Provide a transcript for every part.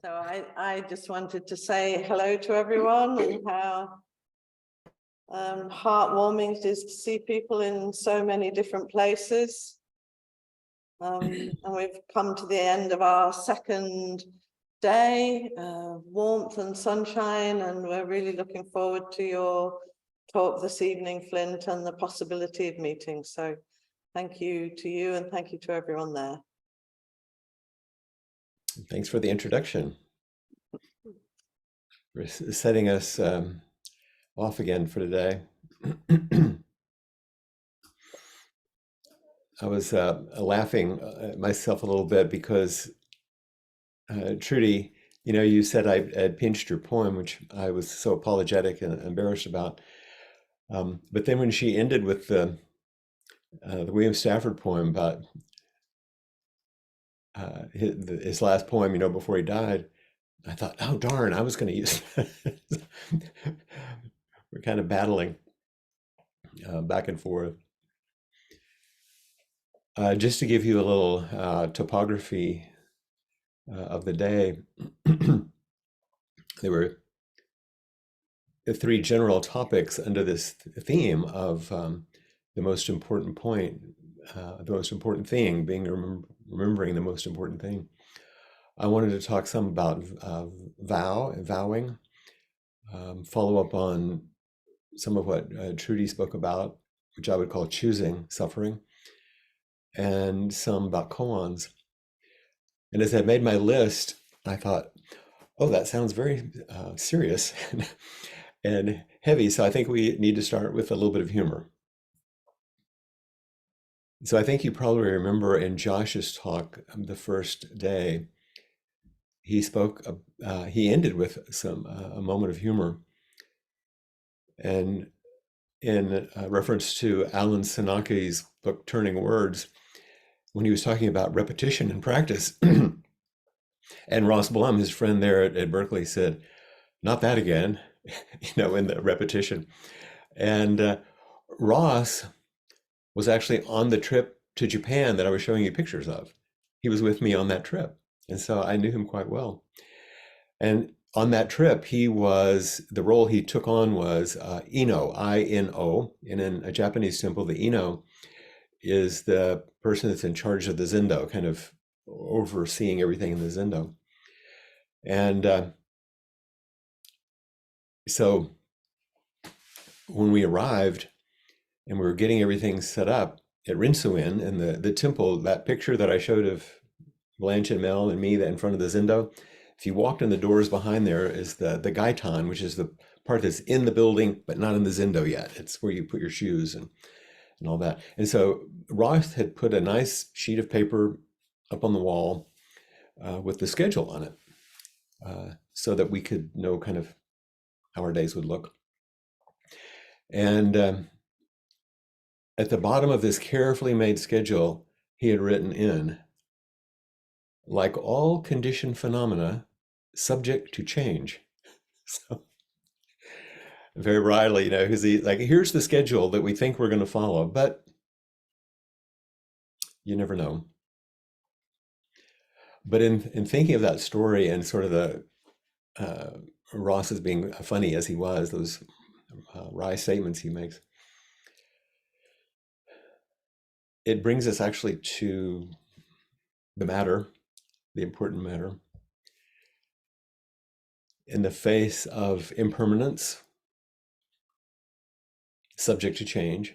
So I just wanted to say hello to everyone and how heartwarming it is to see people in so many different places. And we've come to the end of our second day, warmth and sunshine, and we're really looking forward to your talk this evening, Flint, and the possibility of meeting. So thank you to you and thank you to everyone there. Thanks for the introduction. For setting us off again for today. I was laughing at myself a little bit because Trudy, you know, you said I had pinched your poem, which I was so apologetic and embarrassed about. But then when she ended with the William Stafford poem about his last poem, you know, before he died, I thought, oh, darn, I was going to use We're kind of battling back and forth. Just to give you a little topography of the day, there were three general topics under this theme of the most important point, the most important thing, being remembering the most important thing. I wanted to talk some about vowing, follow up on some of what Trudy spoke about, which I would call choosing suffering, and some about koans. And as I made my list, I thought, oh, that sounds very serious and heavy. So I think we need to start with a little bit of humor. So I think you probably remember in Josh's talk the first day, he spoke, he ended with a moment of humor. And in reference to Alan Senake's book, Turning Words, when he was talking about repetition and practice, and Ross Blum, his friend there at Berkeley, said, not that again, you know, in the repetition. And Ross was actually on the trip to Japan that I was showing you pictures of. He was with me on that trip. And so I knew him quite well. And on that trip, the role he took on was Ino, I-N-O. And in a Japanese temple, the Ino is the person that's in charge of the zendo, kind of overseeing everything in the zendo. And so when we arrived and we were getting everything set up at Rinso-in, and the temple, that picture that I showed of Blanche and Mel and me that in front of the zendo, if you walked in the doors behind there is the gaitan, which is the part that's in the building, but not in the zendo yet. It's where you put your shoes and all that. And so Ross had put a nice sheet of paper up on the wall with the schedule on it so that we could know kind of how our days would look. And at the bottom of this carefully made schedule, he had written in, like all conditioned phenomena, subject to change. So very brightly, you know, because he's like, here's the schedule that we think we're going to follow, but you never know. But in thinking of that story and sort of the Ross as being funny as he was, those wry statements he makes, it brings us actually to the matter, the important matter. In the face of impermanence, subject to change,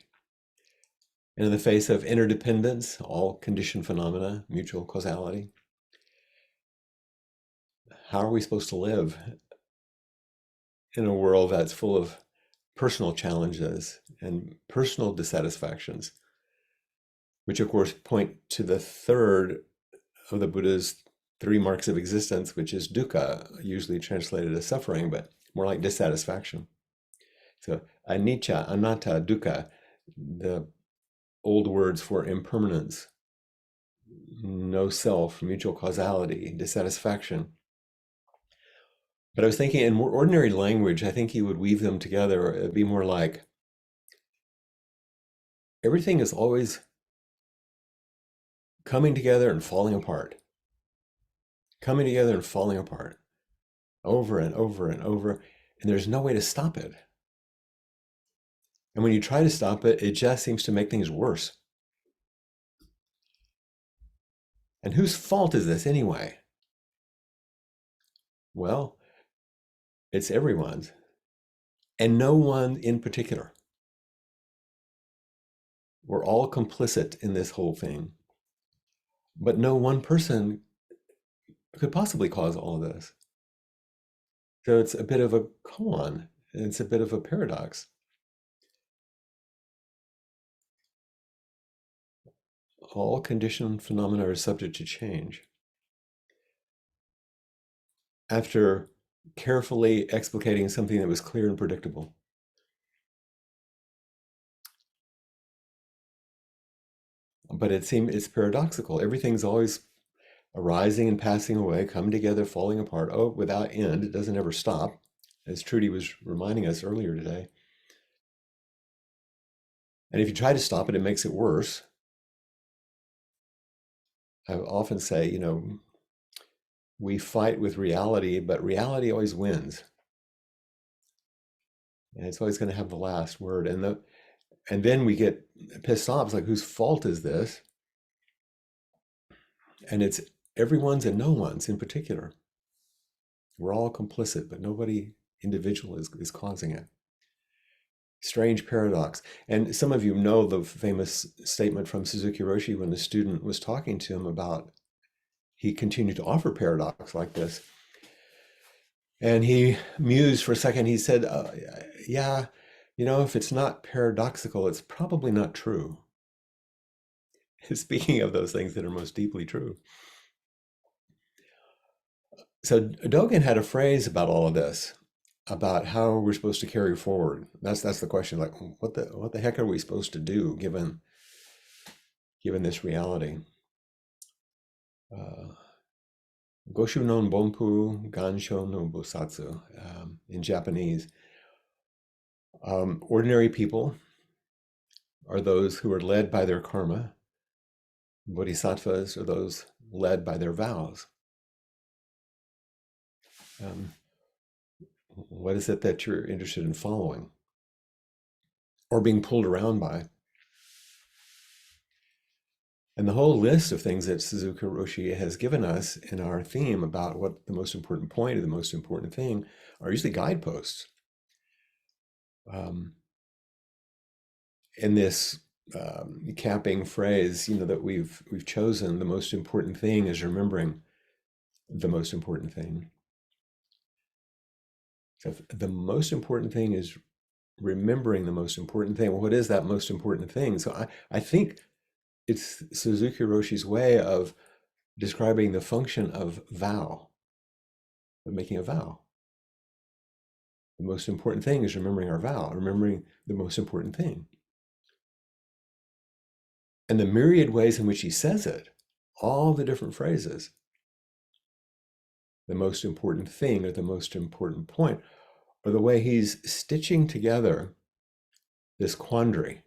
and in the face of interdependence, all conditioned phenomena, mutual causality, how are we supposed to live in a world that's full of personal challenges and personal dissatisfactions, which of course point to the third of the Buddha's three marks of existence, which is dukkha, usually translated as suffering, but more like dissatisfaction. So anicca, anatta, dukkha, the old words for impermanence, no self, mutual causality, dissatisfaction. But I was thinking in more ordinary language, I think he would weave them together. It'd be more like, everything is always coming together and falling apart. coming together and falling apart over and over and over, and there's no way to stop it. And when you try to stop it, it just seems to make things worse. And whose fault is this anyway? Well, it's everyone's, and no one in particular. We're all complicit in this whole thing, but no one person could possibly cause all of this. So it's a bit of a koan, it's a bit of a paradox. All conditioned phenomena are subject to change. After carefully explicating something that was clear and predictable, but it's paradoxical. Everything's always arising and passing away, coming together, falling apart, without end. It doesn't ever stop, as Trudy was reminding us earlier today. And if you try to stop it, it makes it worse. I often say, we fight with reality, but reality always wins. And it's always going to have the last word. And then we get pissed off. It's like, whose fault is this? And it's everyone's and no one's in particular. We're all complicit, but nobody individual is causing it. Strange paradox. And some of you know the famous statement from Suzuki Roshi when the student was talking to him about he continued to offer paradox like this. And he mused for a second. He said, yeah, if it's not paradoxical, it's probably not true. Speaking of those things that are most deeply true. So Dogen had a phrase about all of this, about how we're supposed to carry forward. That's the question. Like, what the heck are we supposed to do given this reality? Goshu non bonpu gansho no bosatsu in Japanese. Ordinary people are those who are led by their karma. Bodhisattvas are those led by their vows. What is it that you're interested in following or being pulled around by? And the whole list of things that Suzuki Roshi has given us in our theme about what the most important point or the most important thing are usually guideposts. In this camping phrase, that we've chosen, the most important thing is remembering the most important thing. So the most important thing is remembering the most important thing. Well, what is that most important thing? So I think it's Suzuki Roshi's way of describing the function of vow, of making a vow. The most important thing is remembering our vow, remembering the most important thing. And the myriad ways in which he says it, all the different phrases, the most important thing or the most important point, or the way he's stitching together this quandary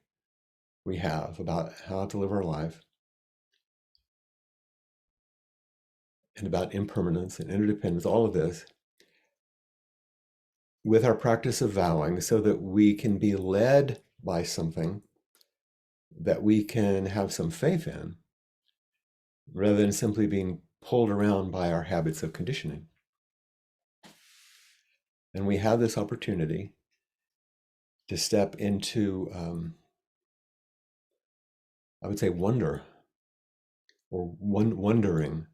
we have about how to live our life and about impermanence and interdependence, all of this, with our practice of vowing so that we can be led by something that we can have some faith in, rather than simply being pulled around by our habits of conditioning. And we have this opportunity to step into, I would say, wonder, or wondering.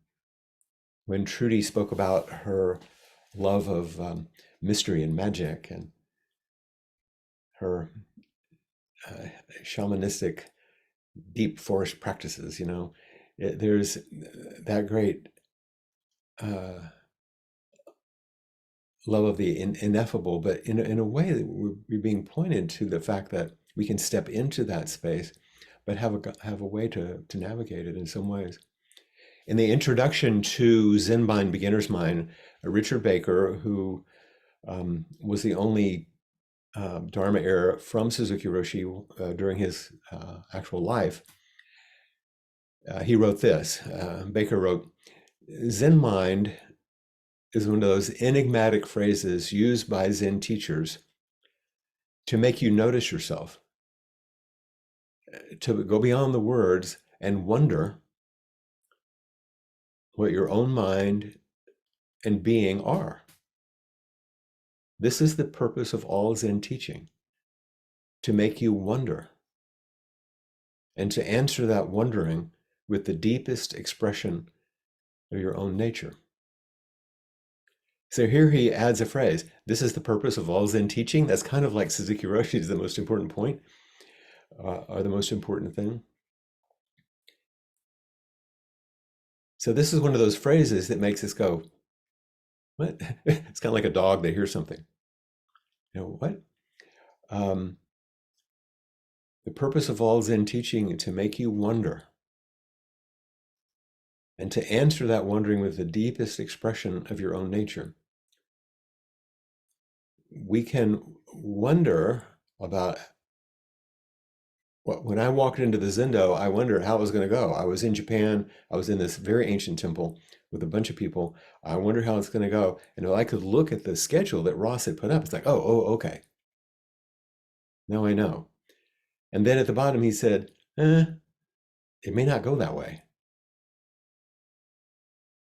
When Trudy spoke about her love of mystery and magic and her shamanistic deep forest practices, there's that great love of the ineffable, but in a way that we're being pointed to the fact that we can step into that space, but have a way to navigate it in some ways. In the introduction to Zen-Mind Beginner's Mind, Richard Baker, who was the only Dharma heir from Suzuki Roshi during his actual life, he wrote this. Baker wrote, Zen mind is one of those enigmatic phrases used by Zen teachers to make you notice yourself, to go beyond the words and wonder what your own mind and being are. This is the purpose of all Zen teaching, to make you wonder, and to answer that wondering with the deepest expression of your own nature. So here he adds a phrase, this is the purpose of all Zen teaching. That's kind of like Suzuki Roshi's the most important point, or the most important thing. So this is one of those phrases that makes us go, what? It's kind of like a dog that hears something. You know, what? The purpose of all Zen teaching is to make you wonder, and to answer that wondering with the deepest expression of your own nature. We can wonder about when I walked into the Zendo, I wondered how it was going to go. I was in Japan. I was in this very ancient temple with a bunch of people. I wonder how it's going to go. And if I could look at the schedule that Ross had put up, it's like, oh, okay. Now I know. And then at the bottom, he said, it may not go that way.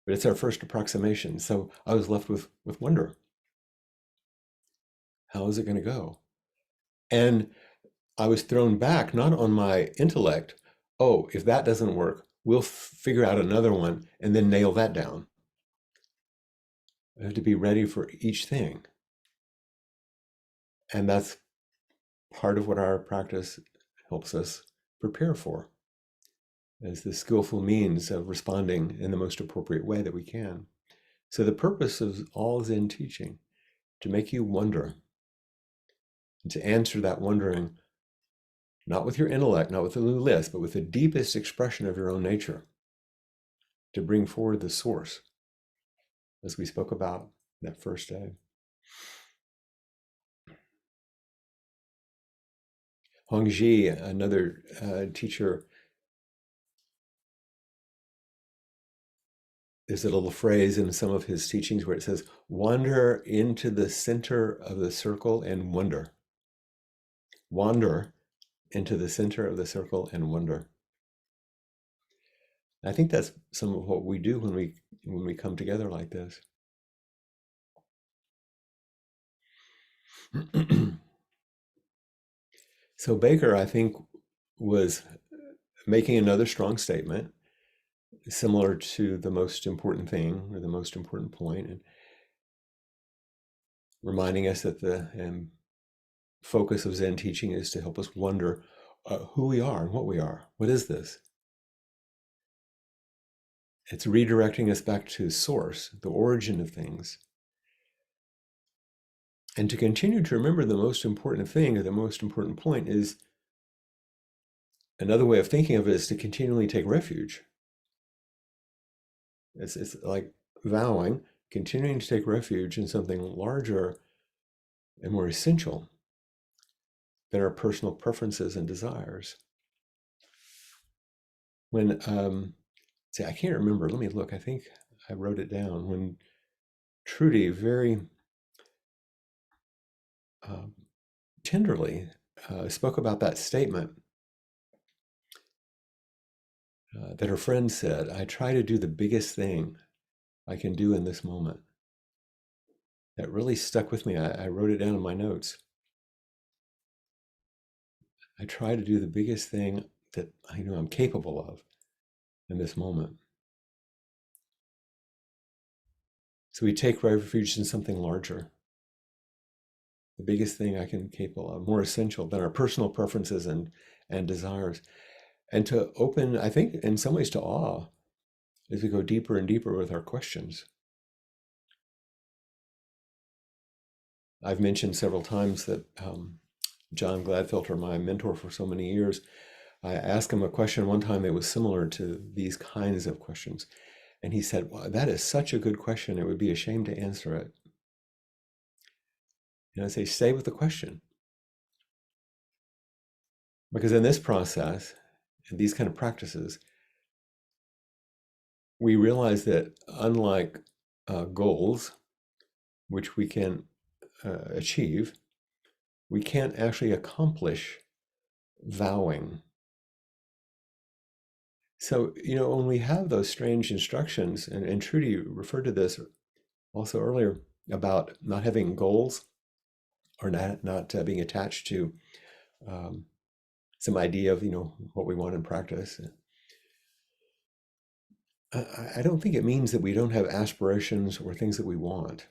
But it's our first approximation. So I was left with wonder. How is it going to go? And I was thrown back, not on my intellect. Oh, if that doesn't work, we'll figure out another one and then nail that down. I have to be ready for each thing. And that's part of what our practice helps us prepare for, as the skillful means of responding in the most appropriate way that we can. So the purpose of all Zen teaching, to make you wonder, and to answer that wondering, not with your intellect, not with a new list, but with the deepest expression of your own nature, to bring forward the source, as we spoke about that first day. Hongji, another teacher, there's a little phrase in some of his teachings where it says, wander into the center of the circle and wonder. Wander into the center of the circle and wonder. I think that's some of what we do when we come together like this. So Baker, I think, was making another strong statement, similar to the most important thing or the most important point, and reminding us that the focus of Zen teaching is to help us wonder who we are and what we are. What is this? It's redirecting us back to source, the origin of things. And to continue to remember the most important thing or the most important point is, another way of thinking of it is to continually take refuge. It's like vowing, continuing to take refuge in something larger and more essential than our personal preferences and desires. When, see, I can't remember, let me look, I think I wrote it down. When Trudy very tenderly spoke about that statement that her friend said, I try to do the biggest thing I can do in this moment. That really stuck with me. I wrote it down in my notes. I try to do the biggest thing that I know I'm capable of in this moment. So we take refuge in something larger, the biggest thing I can capable of, more essential than our personal preferences and desires. And to open, I think, in some ways to awe as we go deeper and deeper with our questions. I've mentioned several times that John Gladfelter, my mentor for so many years, I asked him a question one time that was similar to these kinds of questions. And he said, well, that is such a good question. It would be a shame to answer it. And I say, stay with the question. Because in this process, in these kind of practices, we realize that unlike goals, which we can achieve, we can't actually accomplish vowing. So, when we have those strange instructions, and Trudy referred to this also earlier about not having goals or not being attached to some idea of, what we want in practice. I don't think it means that we don't have aspirations or things that we want.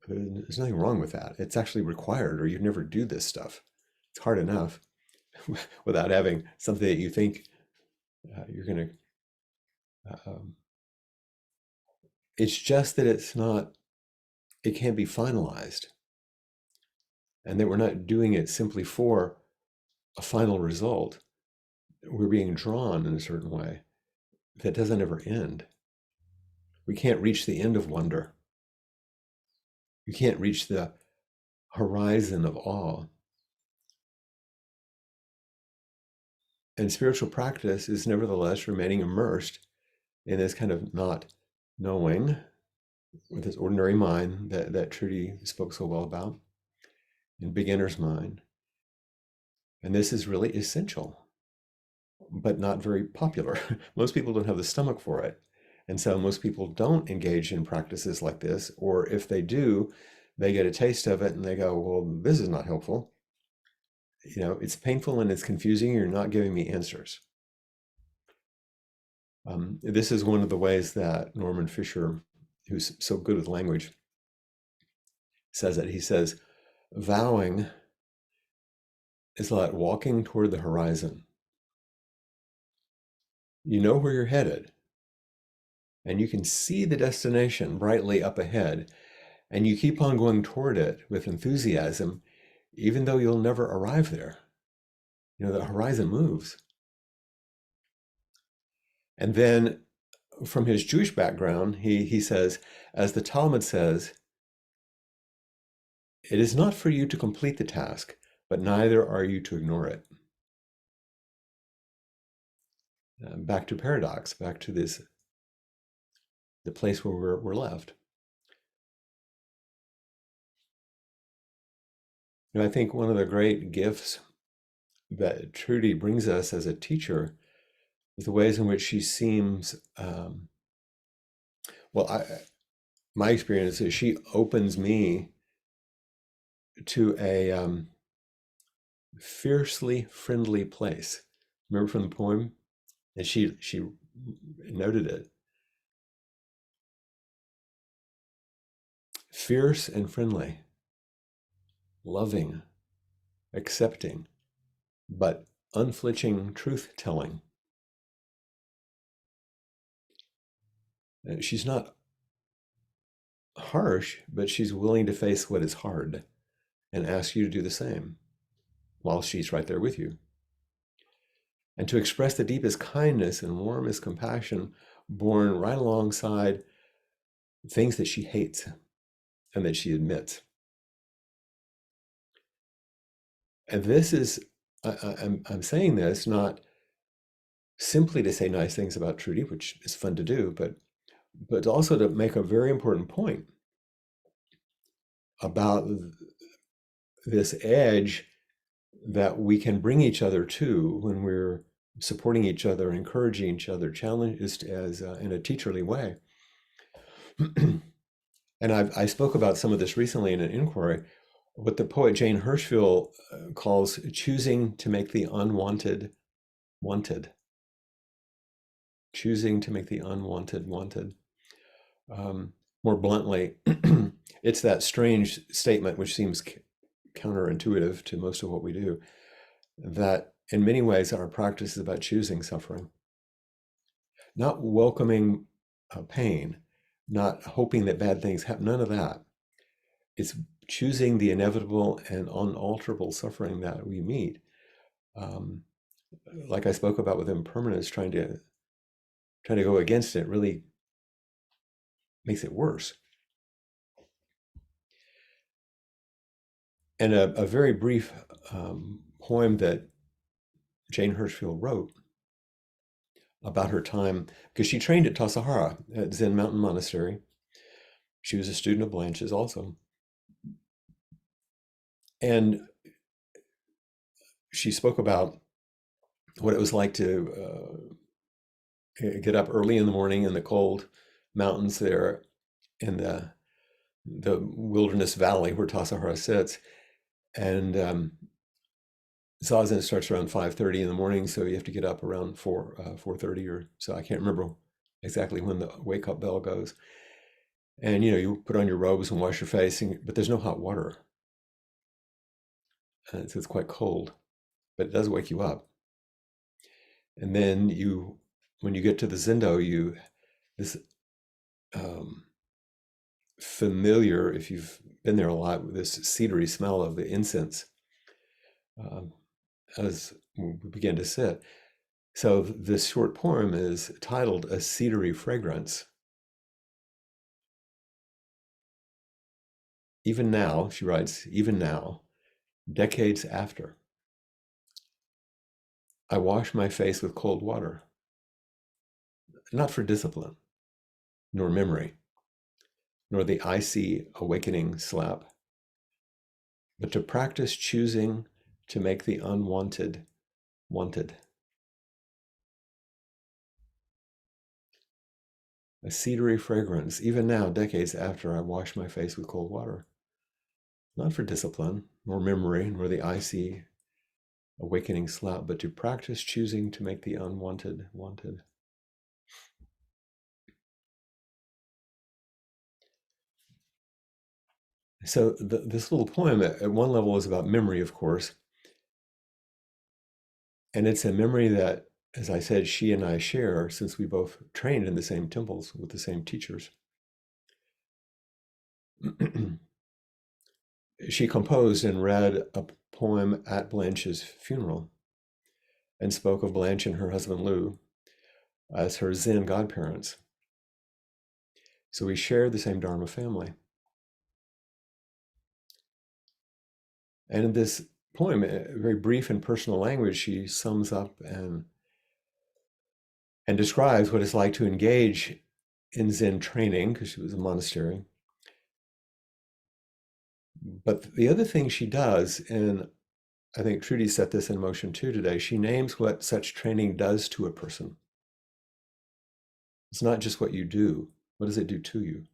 There's nothing wrong with that. It's actually required, or you'd never do this stuff. It's hard enough without having something that you think you're going to. It's just that it can't be finalized, and that we're not doing it simply for a final result. We're being drawn in a certain way that doesn't ever end. We can't reach the end of wonder. You can't reach the horizon of awe. And spiritual practice is nevertheless remaining immersed in this kind of not knowing, with this ordinary mind that Trudy spoke so well about, in beginner's mind. And this is really essential, but not very popular. Most people don't have the stomach for it. And so most people don't engage in practices like this, or if they do, they get a taste of it and they go, well, this is not helpful. It's painful and it's confusing. You're not giving me answers. This is one of the ways that Norman Fisher, who's so good with language, says it. He says, vowing is like walking toward the horizon. You know where you're headed, and you can see the destination brightly up ahead, and you keep on going toward it with enthusiasm, even though you'll never arrive there. The horizon moves. And then from his Jewish background, he says, as the Talmud says, it is not for you to complete the task, but neither are you to ignore it. Back to paradox, back to the place where we're left. I think one of the great gifts that Trudy brings us as a teacher is the ways in which she seems, my experience is she opens me to a fiercely friendly place. Remember from the poem? And she noted it. Fierce and friendly, loving, accepting, but unflinching truth-telling. She's not harsh, but she's willing to face what is hard and ask you to do the same while she's right there with you. And to express the deepest kindness and warmest compassion born right alongside things that she hates and that she admits. And this is, I'm saying this not simply to say nice things about Trudy, which is fun to do, but also to make a very important point about this edge that we can bring each other to when we're supporting each other, encouraging each other, challenged as in a teacherly way. And I spoke about some of this recently in an inquiry, what the poet Jane Hirschfield calls choosing to make the unwanted wanted. Choosing to make the unwanted wanted. More bluntly, it's that strange statement which seems counterintuitive to most of what we do, that in many ways our practice is about choosing suffering, not welcoming pain, not hoping that bad things happen, none of that. It's choosing the inevitable and unalterable suffering that we meet. Like I spoke about with impermanence, trying to go against it really makes it worse. And a very brief poem that Jane Hirschfield wrote about her time, because she trained at Tassajara at Zen Mountain Monastery. She was a student of Blanche's also. And she spoke about what it was like to get up early in the morning in the cold mountains there in the wilderness valley where Tassajara sits. And Zazen starts around 5:30 in the morning, so you have to get up around 4:30 or so. I can't remember exactly when the wake up bell goes. And you put on your robes and wash your face, but there's no hot water. So it's quite cold, but it does wake you up. And then when you get to the Zendo, this familiar, if you've been there a lot, with this cedary smell of the incense as we begin to sit. So this short poem is titled A Cedary Fragrance. Even now, she writes, even now, decades after, I wash my face with cold water, not for discipline, nor memory, nor the icy awakening slap, but to practice choosing to make the unwanted wanted. A cedary fragrance, even now, decades after I wash my face with cold water, not for discipline, nor memory, nor the icy awakening slap, but to practice choosing to make the unwanted wanted. So this little poem at one level is about memory, of course. And it's a memory that, as I said, she and I share since we both trained in the same temples with the same teachers. She composed and read a poem at Blanche's funeral and spoke of Blanche and her husband Lou as her Zen godparents. So we share the same Dharma family. And in this poem, very brief and personal language, she sums up and describes what it's like to engage in Zen training, because she was a monastery. But the other thing she does, and I think Trudy set this in motion too today, she names what such training does to a person. It's not just what you do. What does it do to you?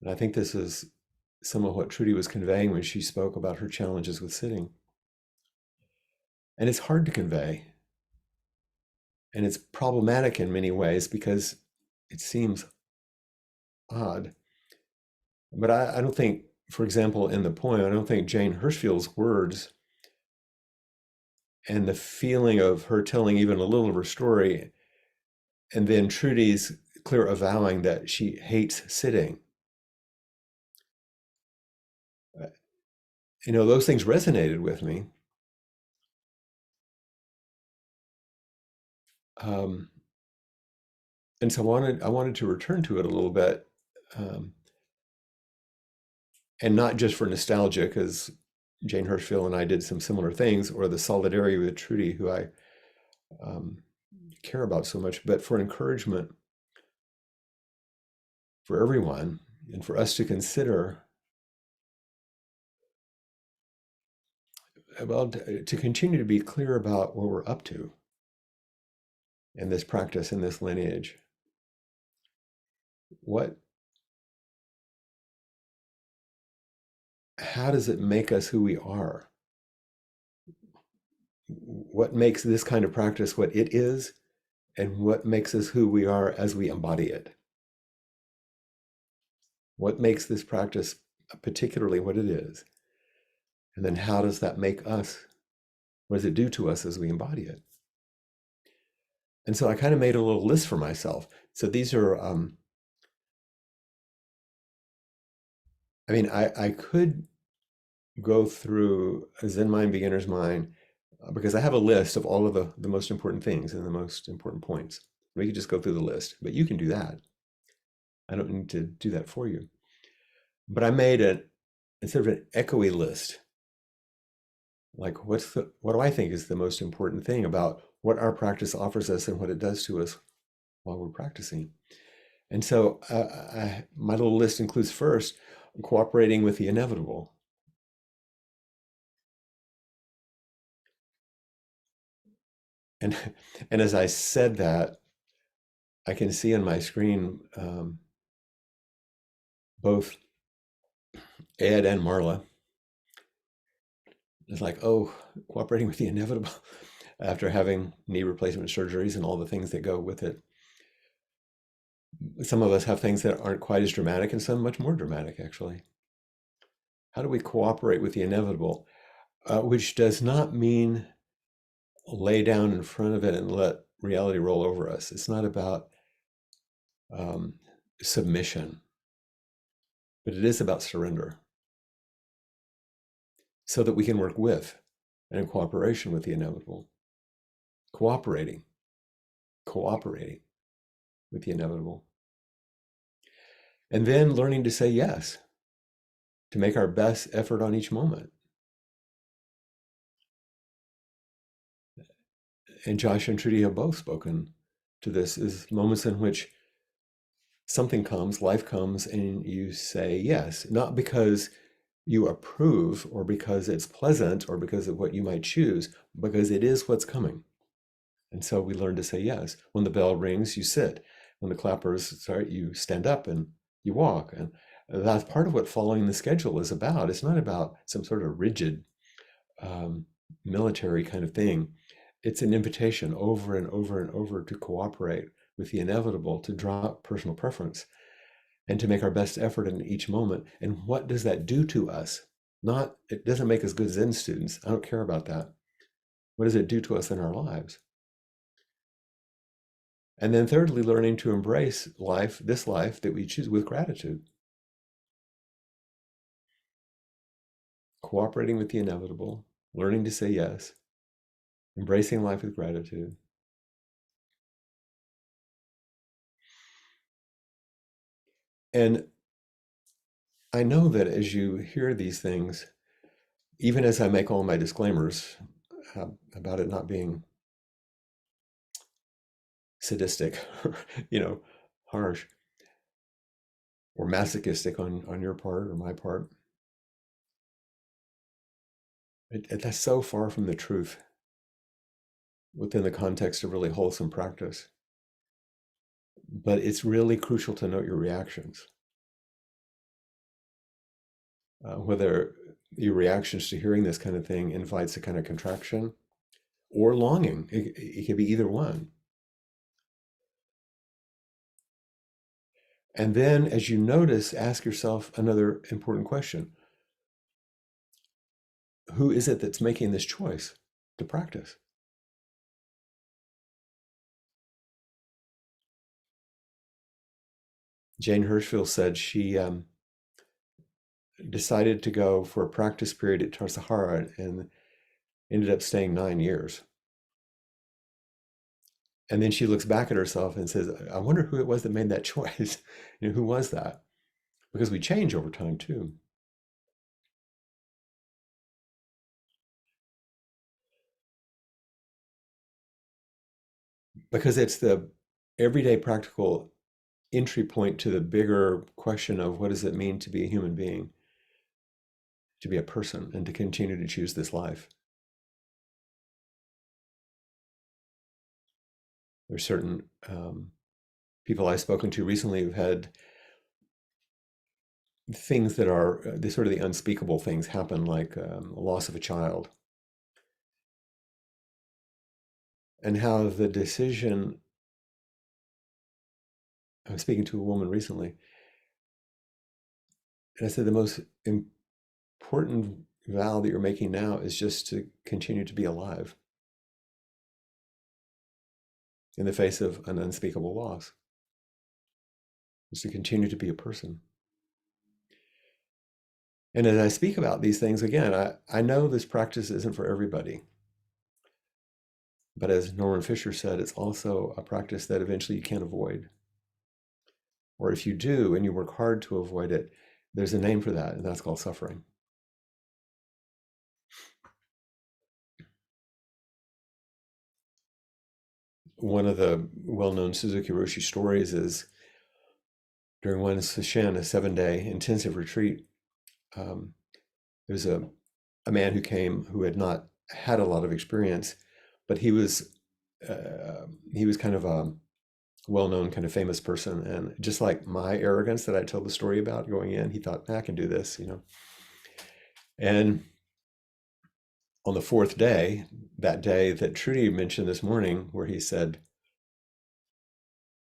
And I think this is some of what Trudy was conveying when she spoke about her challenges with sitting. And it's hard to convey. And it's problematic in many ways because it seems odd. But I don't think, for example, in the poem, I don't think Jane Hirschfield's words and the feeling of her telling even a little of her story, and then Trudy's clear avowing that she hates sitting. Those things resonated with me. And so I wanted to return to it a little bit, and not just for nostalgia, because Jane Hirschfield and I did some similar things, or the solidarity with Trudy, who I care about so much, but for encouragement for everyone, and for us to consider, well, to continue to be clear about what we're up to in this practice, in this lineage. How does it make us who we are? What makes this kind of practice what it is, and what makes us who we are as we embody it? What makes this practice particularly what it is? And then how does that make us? What does it do to us as we embody it? And so I kind of made a little list for myself. So these are, I could go through a Zen Mind, Beginner's Mind, because I have a list of all of the most important things and the most important points. We could just go through the list, but you can do that. I don't need to do that for you. But I made instead of an echoey list, Like, what do I think is the most important thing about what our practice offers us and what it does to us while we're practicing? And so my little list includes first, cooperating with the inevitable. And, and as I said that, I can see on my screen both Ed and Marla. It's like, oh, cooperating with the inevitable after having knee replacement surgeries and all the things that go with it. Some of us have things that aren't quite as dramatic and some much more dramatic, actually. How do we cooperate with the inevitable? Which does not mean lay down in front of it and let reality roll over us. It's not about um, submission, but it is about surrender so that we can work with and in cooperation with the inevitable. Cooperating with the inevitable. And then learning to say yes, to make our best effort on each moment. And Josh and Trudy have both spoken to this, is moments in which something comes, life comes, and you say yes, not because you approve or because it's pleasant or because of what you might choose, because it is what's coming. And so we learn to say yes. When the bell rings, you sit. When the clappers start, you stand up and you walk. And that's part of what following the schedule is about. It's not about some sort of rigid military kind of thing. It's an invitation over and over and over to cooperate with the inevitable, to drop personal preference, and to make our best effort in each moment. And what does that do to us? Not, it doesn't make us good Zen students. I don't care about that. What does it do to us in our lives? And then thirdly, learning to embrace life, this life that we choose, with gratitude. Cooperating with the inevitable, learning to say yes, embracing life with gratitude. And I know that as you hear these things, even as I make all my disclaimers about it not being sadistic, harsh or masochistic on your part or my part, that's so far from the truth within the context of really wholesome practice. But it's really crucial to note your reactions. Whether your reactions to hearing this kind of thing invites a kind of contraction or longing. It could be either one. And then as you notice, ask yourself another important question. Who is it that's making this choice to practice? Jane Hirschfield said she decided to go for a practice period at Tarsahara and ended up staying 9 years. And then she looks back at herself and says, I wonder who it was that made that choice. Who was that? Because we change over time too. Because it's the everyday practical entry point to the bigger question of what does it mean to be a human being, to be a person, and to continue to choose this life. There's certain people I've spoken to recently who've had things that are the sort of the unspeakable things happen, like a loss of a child, and how the decision. I was speaking to a woman recently, and I said the most important vow that you're making now is just to continue to be alive in the face of an unspeakable loss, is to continue to be a person. And as I speak about these things, again, I know this practice isn't for everybody. But as Norman Fisher said, it's also a practice that eventually you can't avoid. Or if you do and you work hard to avoid it, there's a name for that, and that's called suffering. one of the well-known Suzuki Roshi stories is during one session, a 7-day intensive retreat, there was a man who came who had not had a lot of experience, but he was kind of a well-known, kind of famous person, and just like my arrogance that I told the story about going in, he thought, I can do this, And on the 4th day, that day that Trudy mentioned this morning, where he said,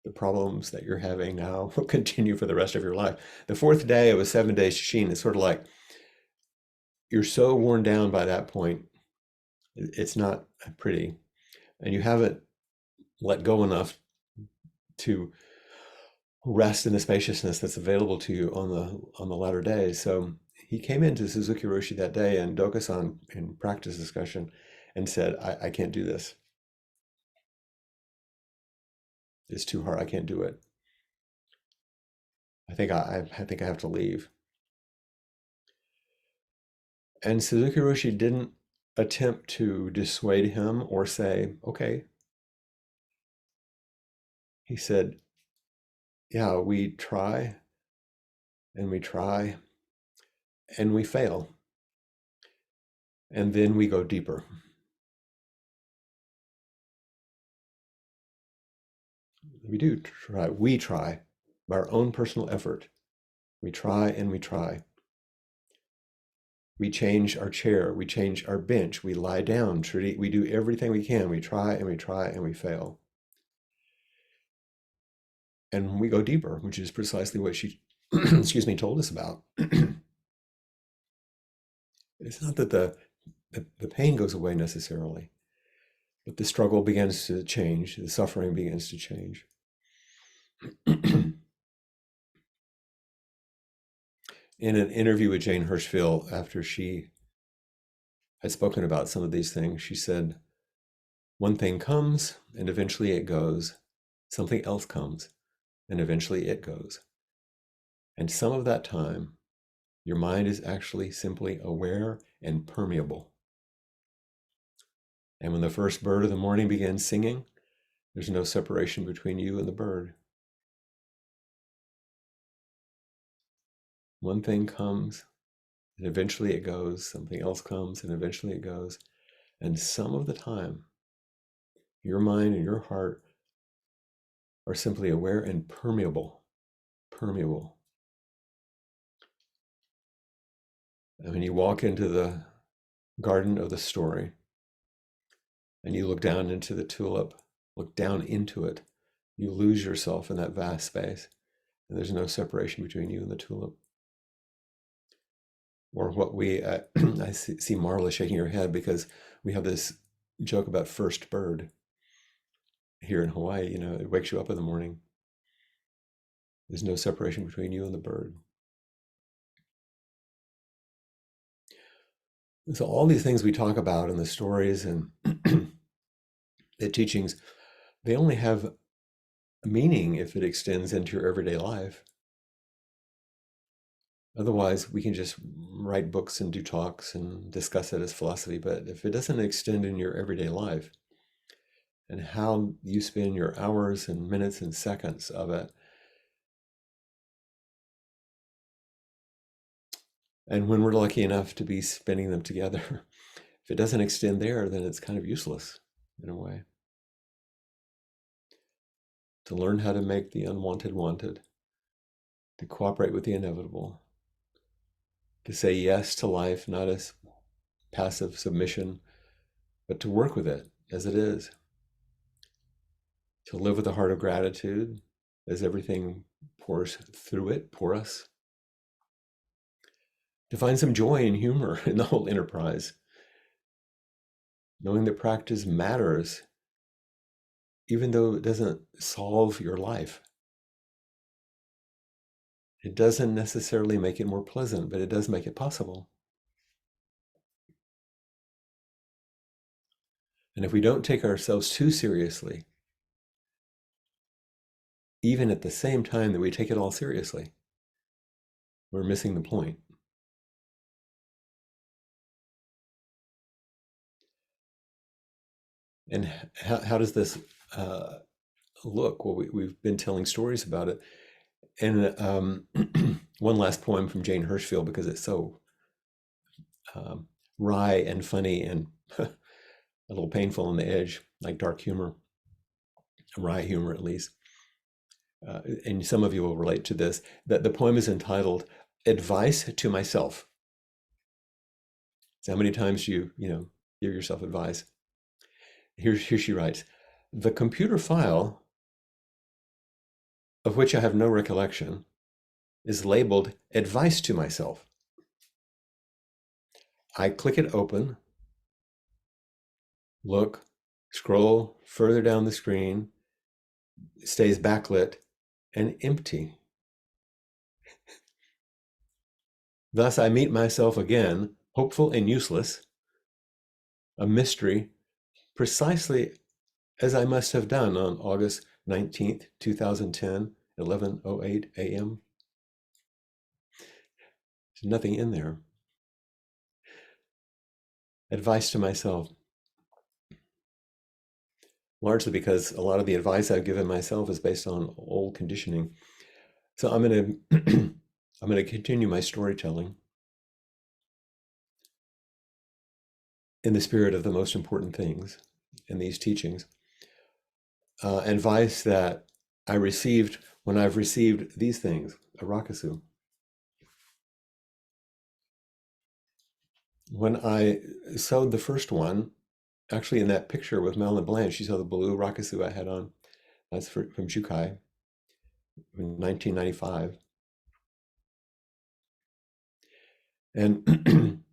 the problems that you're having now will continue for the rest of your life. The 4th day of a 7-day sesshin is sort of like, you're so worn down by that point, it's not pretty, and you haven't let go enough to rest in the spaciousness that's available to you on the latter days. So he came into Suzuki Roshi that day and Dokusan in practice discussion and said, I can't do this. It's too hard. I can't do it. I think I have to leave. And Suzuki Roshi didn't attempt to dissuade him or say, okay. He said, yeah, we try and we try and we fail. And then we go deeper. We do try. We try by our own personal effort. We try and we try. We change our chair. We change our bench. We lie down. Trudy, we do everything we can. We try and we try and we fail. And we go deeper, which is precisely what she, excuse me, told us about. It's not that the pain goes away necessarily, but the struggle begins to change. The suffering begins to change. In an interview with Jane Hirschfield, after she had spoken about some of these things, she said, one thing comes and eventually it goes. Something else comes and eventually it goes. And some of that time, your mind is actually simply aware and permeable. And when the first bird of the morning begins singing, there's no separation between you and the bird. One thing comes and eventually it goes. Something else comes and eventually it goes. And some of the time, your mind and your heart are simply aware and permeable. Permeable. And when you walk into the garden of the story and you look down into the tulip, look down into it, you lose yourself in that vast space. And there's no separation between you and the tulip. Or what we, I see Marla shaking her head because we have this joke about first bird here in Hawaii. It wakes you up in the morning. There's no separation between you and the bird. So all these things we talk about in the stories and the teachings, they only have meaning if it extends into your everyday life. Otherwise, we can just write books and do talks and discuss it as philosophy. But if it doesn't extend in your everyday life and how you spend your hours and minutes and seconds of it, and when we're lucky enough to be spending them together, if it doesn't extend there, then it's kind of useless in a way. To learn how to make the unwanted wanted, to cooperate with the inevitable, to say yes to life, not as passive submission, but to work with it as it is. To live with a heart of gratitude as everything pours through it, pour us. To find some joy and humor in the whole enterprise. Knowing that practice matters, even though it doesn't solve your life. It doesn't necessarily make it more pleasant, but it does make it possible. And if we don't take ourselves too seriously, even at the same time that we take it all seriously, we're missing the point. And how does this look. Well, we've been telling stories about it. And one last poem from Jane Hirschfield, because it's so wry and funny and a little painful on the edge, like dark humor, wry humor at least. And some of you will relate to this. That the poem is entitled "Advice to Myself." So how many times do you give yourself advice? Here she writes, "The computer file, of which I have no recollection, is labeled Advice to Myself. I click it open, look, scroll further down the screen, stays backlit and empty. Thus I meet myself again, hopeful and useless, a mystery, precisely as I must have done on August 19th, 2010, 11:08 a.m. There's nothing in there. Advice to myself. Largely because a lot of the advice I've given myself is based on old conditioning. So I'm going to I'm going to continue my storytelling in the spirit of the most important things in these teachings. Advice that I received when I've received these things, a rakusu. When I sewed the first one, actually in that picture with Mel and Blanche, you saw the blue rakusu I had on. That's from Jukai in 1995. And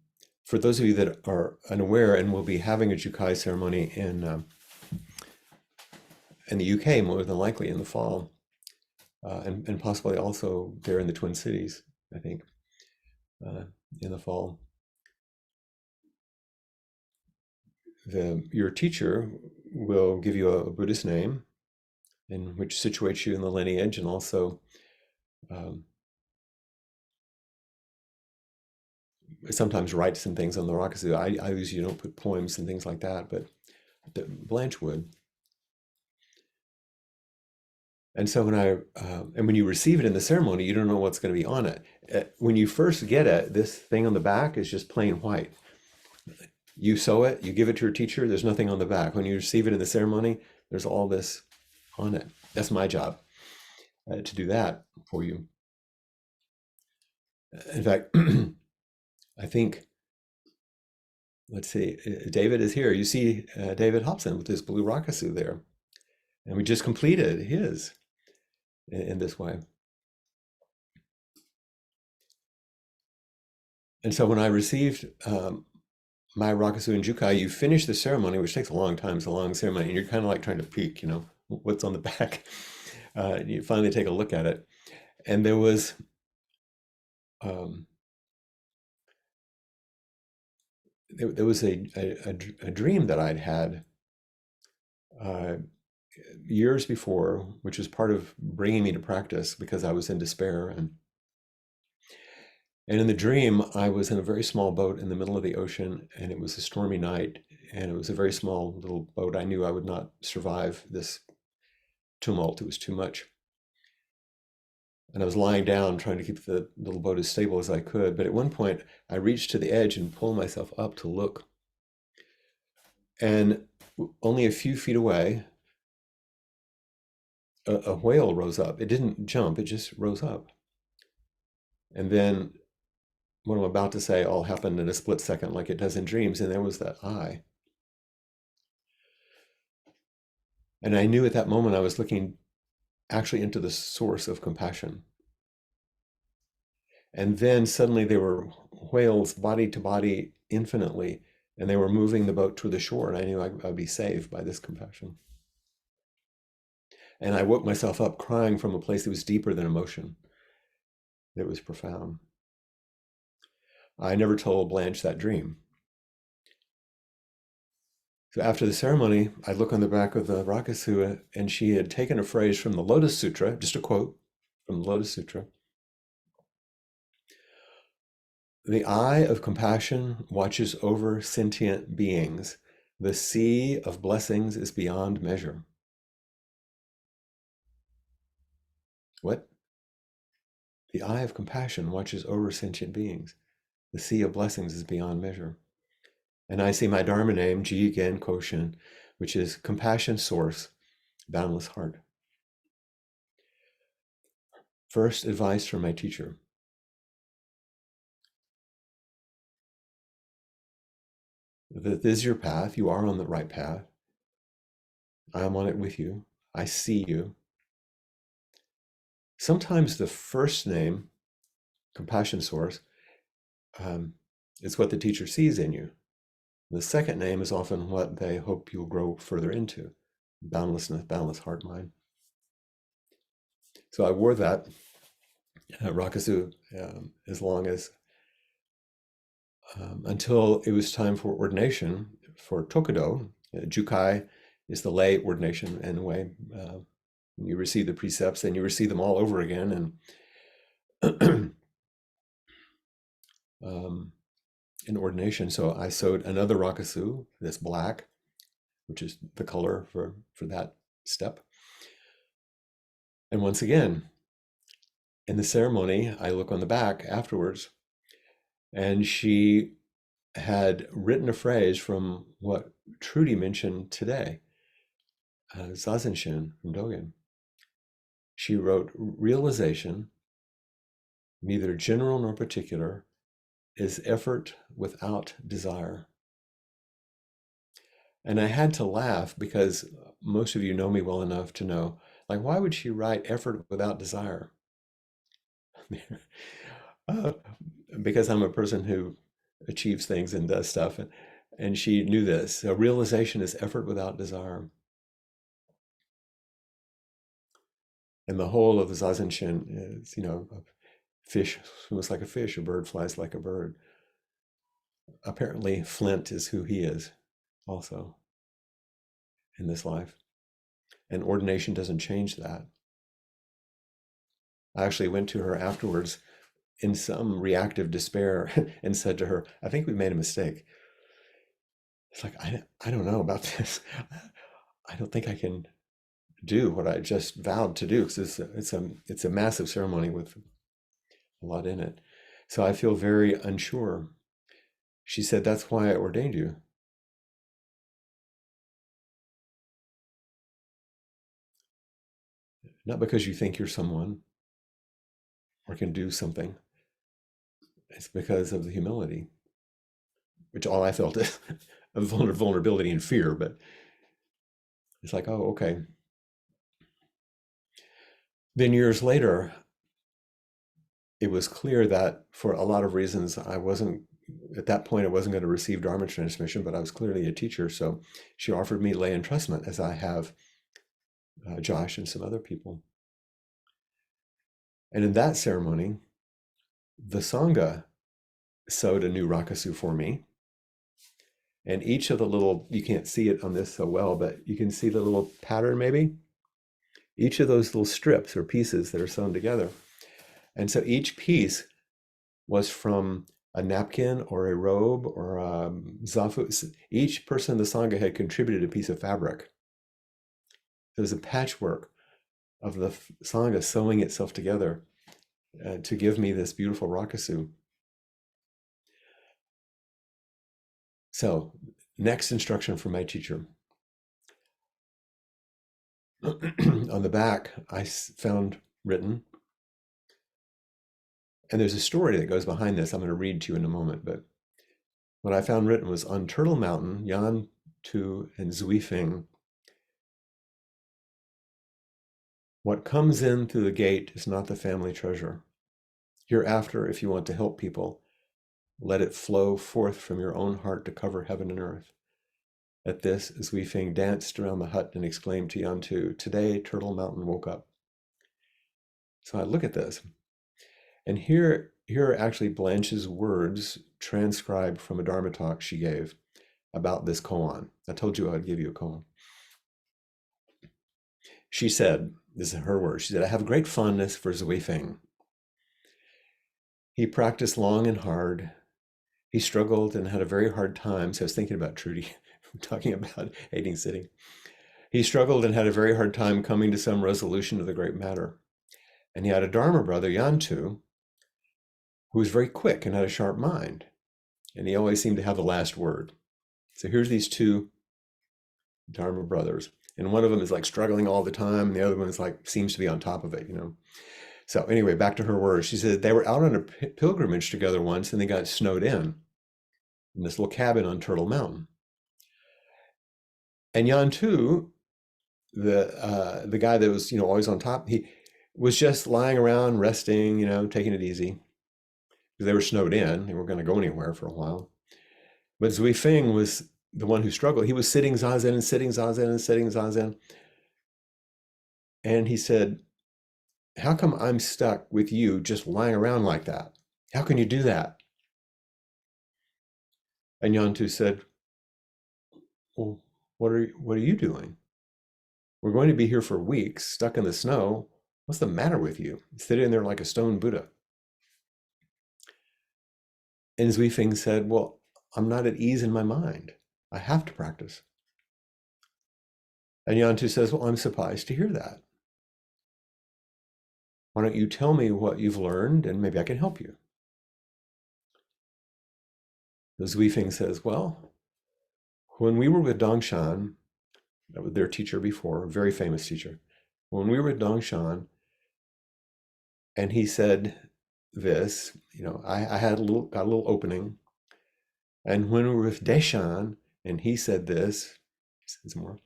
for those of you that are unaware, and will be having a Jukai ceremony in the UK, more than likely in the fall, and possibly also there in the Twin Cities, I think, in the fall. Your teacher will give you a Buddhist name, which situates you in the lineage, and also sometimes write some things on the rakusu. I usually don't put poems and things like that, but Blanche would. And so when you receive it in the ceremony, you don't know what's going to be on it. When you first get it, this thing on the back is just plain white. You sew it, you give it to your teacher, there's nothing on the back. When you receive it in the ceremony, there's all this on it. That's my job, to do that for you. In fact, I think, let's see, David is here. You see David Hobson with his blue rakusu there. And we just completed his in this way. And so when I received my rakusu in Jukai, you finish the ceremony, which takes a long time. It's a long ceremony, and you're kind of like trying to peek, what's on the back. You finally take a look at it, and there was there was a dream that I'd had years before, which was part of bringing me to practice because I was in despair. And in the dream, I was in a very small boat in the middle of the ocean, and it was a stormy night, and it was a very small little boat. I knew I would not survive this tumult. It was too much. And I was lying down trying to keep the little boat as stable as I could. But at one point, I reached to the edge and pulled myself up to look. And only a few feet away, a whale rose up. It didn't jump, it just rose up. And then what I'm about to say all happened in a split second, like it does in dreams, and there was that eye. And I knew at that moment I was looking actually into the source of compassion. And then suddenly there were whales body to body infinitely, and they were moving the boat toward the shore, and I knew I'd be saved by this compassion. And I woke myself up crying from a place that was deeper than emotion. It was profound. I never told Blanche that dream. So after the ceremony, I look on the back of the rakusu, and she had taken a phrase from the Lotus Sutra, just a quote from the Lotus Sutra. The eye of compassion watches over sentient beings. The sea of blessings is beyond measure. What? The eye of compassion watches over sentient beings. The sea of blessings is beyond measure. And I see my Dharma name, Jigen Koshin, which is compassion source, boundless heart. First advice from my teacher. That this is your path. You are on the right path. I am on it with you. I see you. Sometimes the first name, compassion source, is what the teacher sees in you. The second name is often what they hope you'll grow further into. Boundlessness, boundless heart mind. So I wore that Rakusu as long as until it was time for ordination for Tokudo. Jukai is the lay ordination anyway. You receive the precepts and you receive them all over again. And in ordination, so I sewed another Rakusu that's black, which is the color for that step. And once again, in the ceremony, I look on the back afterwards, and she had written a phrase from what Trudy mentioned today, Zazenshin from Dogen. She wrote, realization, neither general nor particular, is effort without desire. And I had to laugh because most of you know me well enough to know, like, why would she write effort without desire? Because I'm a person who achieves things and does stuff. And she knew this. So realization is effort without desire. And the whole of the Zazenshin is, a fish swims like a fish, a bird flies like a bird. Apparently, Flint is who he is also in this life. And ordination doesn't change that. I actually went to her afterwards in some reactive despair and said to her, I think we made a mistake. It's like, I don't know about this. I don't think I can do what I just vowed to do, because it's a massive ceremony with a lot in it. So I feel very unsure. She said, that's why I ordained you. Not because you think you're someone or can do something. It's because of the humility, which all I felt is vulnerability and fear, but it's like, oh, okay. Then years later, it was clear that for a lot of reasons, at that point, I wasn't going to receive Dharma transmission, but I was clearly a teacher. So she offered me lay entrustment, as I have Josh and some other people. And in that ceremony, the Sangha sewed a new Rakusu for me. And each of the little, you can't see it on this so well, but you can see the little pattern maybe. Each of those little strips or pieces that are sewn together. And so each piece was from a napkin or a robe or a zafu. Each person in the Sangha had contributed a piece of fabric. There was a patchwork of the Sangha sewing itself together to give me this beautiful Rakusu. So, next instruction from my teacher. On the back, I found written, and there's a story that goes behind this I'm going to read to you in a moment, but what I found written was, on Turtle Mountain, Yan Tu and Zui Feng, what comes in through the gate is not the family treasure. Hereafter, if you want to help people, let it flow forth from your own heart to cover heaven and earth. At this, Zui Feng danced around the hut and exclaimed to Yan Tu, today Turtle Mountain woke up. So I look at this, and here are actually Blanche's words transcribed from a Dharma talk she gave about this koan. I told you I'd give you a koan. She said, this is her words, she said, I have great fondness for Zui Feng. He practiced long and hard. He struggled and had a very hard time. So I was thinking about Trudy, talking about hating sitting. He struggled and had a very hard time coming to some resolution of the great matter. And he had a Dharma brother, Yantu, who was very quick and had a sharp mind. And he always seemed to have the last word. So here's these two Dharma brothers. And one of them is like struggling all the time. And the other one is like, seems to be on top of it, you know. So anyway, back to her words. She said they were out on a pilgrimage together once and they got snowed in this little cabin on Turtle Mountain. And Yantu, the guy that was, you know, always on top, he was just lying around, resting, you know, taking it easy. Because they were snowed in. They weren't going to go anywhere for a while. But Zui Feng was the one who struggled. He was sitting zazen and sitting zazen and sitting zazen. And he said, how come I'm stuck with you just lying around like that? How can you do that? And Yantu said, well, what are you doing? We're going to be here for weeks, stuck in the snow. What's the matter with you? Sitting there like a stone Buddha. And Zui Feng said, well, I'm not at ease in my mind. I have to practice. And Yantu says, well, I'm surprised to hear that. Why don't you tell me what you've learned and maybe I can help you? The Zui Feng says, well, when we were with Dongshan, that was their teacher before, a very famous teacher. When we were with Dongshan, and he said this, you know, I got a little opening. And when we were with Deshan, and he said this, he said some more,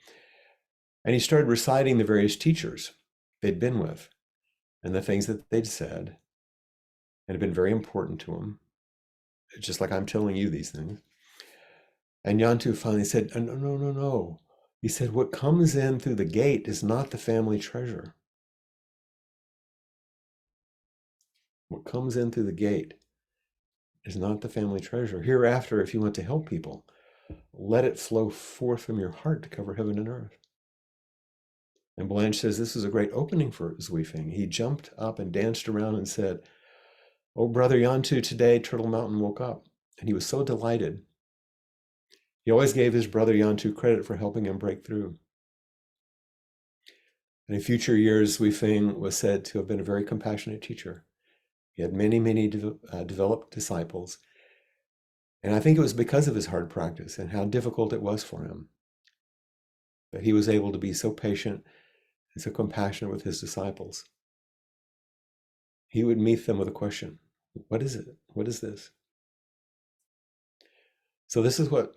and he started reciting the various teachers they'd been with and the things that they'd said and had been very important to him, just like I'm telling you these things. And Yantu finally said, no, no, no, no. He said, what comes in through the gate is not the family treasure. What comes in through the gate is not the family treasure. Hereafter, if you want to help people, let it flow forth from your heart to cover heaven and earth. And Blanche says this is a great opening for Zui Feng. He jumped up and danced around and said, oh, Brother Yantu, today Turtle Mountain woke up. And he was so delighted. He always gave his brother Yantu credit for helping him break through. And in future years, Zui Feng was said to have been a very compassionate teacher. He had many, many developed disciples. And I think it was because of his hard practice and how difficult it was for him that he was able to be so patient and so compassionate with his disciples. He would meet them with a question. What is it? What is this? So this is what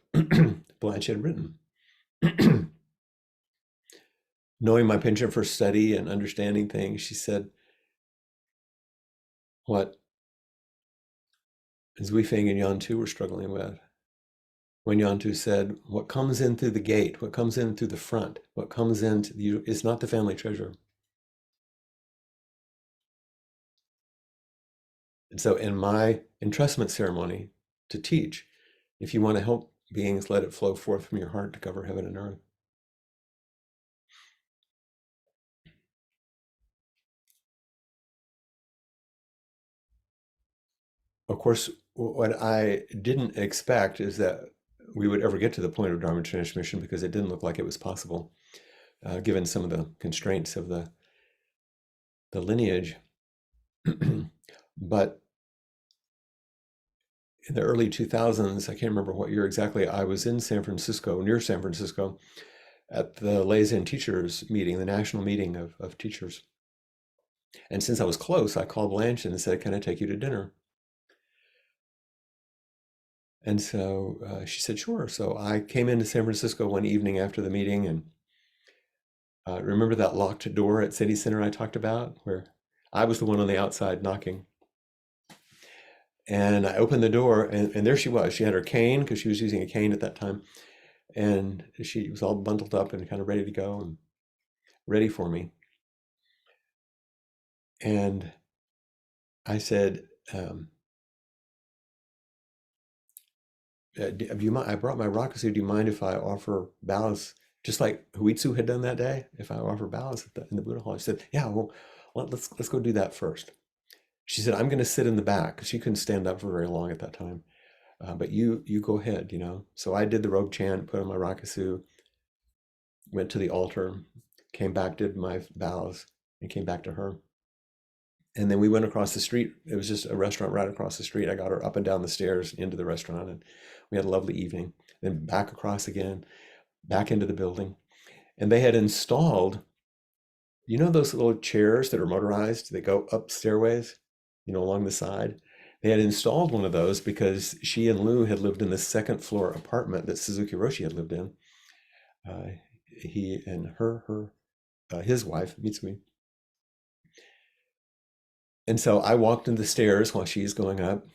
Blanche had written. Knowing my penchant for study and understanding things, she said, what Zui Feng and Yantu were struggling with. When Yantu said, what comes in through the gate, what comes in through the front, what comes in is not the family treasure. And so in my entrustment ceremony to teach, if you want to help beings, let it flow forth from your heart to cover heaven and earth. Of course, what I didn't expect is that we would ever get to the point of Dharma transmission because it didn't look like it was possible, given some of the constraints of the lineage. But in the early 2000s, I can't remember what year exactly, I was in San Francisco, near San Francisco, at the Lei teachers meeting, the national meeting of teachers. And since I was close, I called Blanche and said, can I take you to dinner? And so she said, sure. So I came into San Francisco one evening after the meeting and remember that locked door at City Center I talked about, where I was the one on the outside knocking. And I opened the door and there she was. She had her cane because she was using a cane at that time. And she was all bundled up and kind of ready to go and ready for me. And I said, do you mind? I brought my rakusu. Do you mind if I offer bows, just like Huitsu had done that day? If I offer bows in the Buddha hall, she said, "Yeah, well, let's go do that first." She said, "I'm going to sit in the back," because she couldn't stand up for very long at that time. But you go ahead, you know. So I did the robe chant, put on my rakusu, went to the altar, came back, did my bows, and came back to her. And then we went across the street. It was just a restaurant right across the street. I got her up and down the stairs into the restaurant, and we had a lovely evening. Then back across again, back into the building. And they had installed, you know, those little chairs that are motorized, that go up stairways, you know, along the side. They had installed one of those because she and Lou had lived in the second floor apartment that Suzuki Roshi had lived in. He and his wife, Mitsumi. And so I walked in the stairs while she's going up.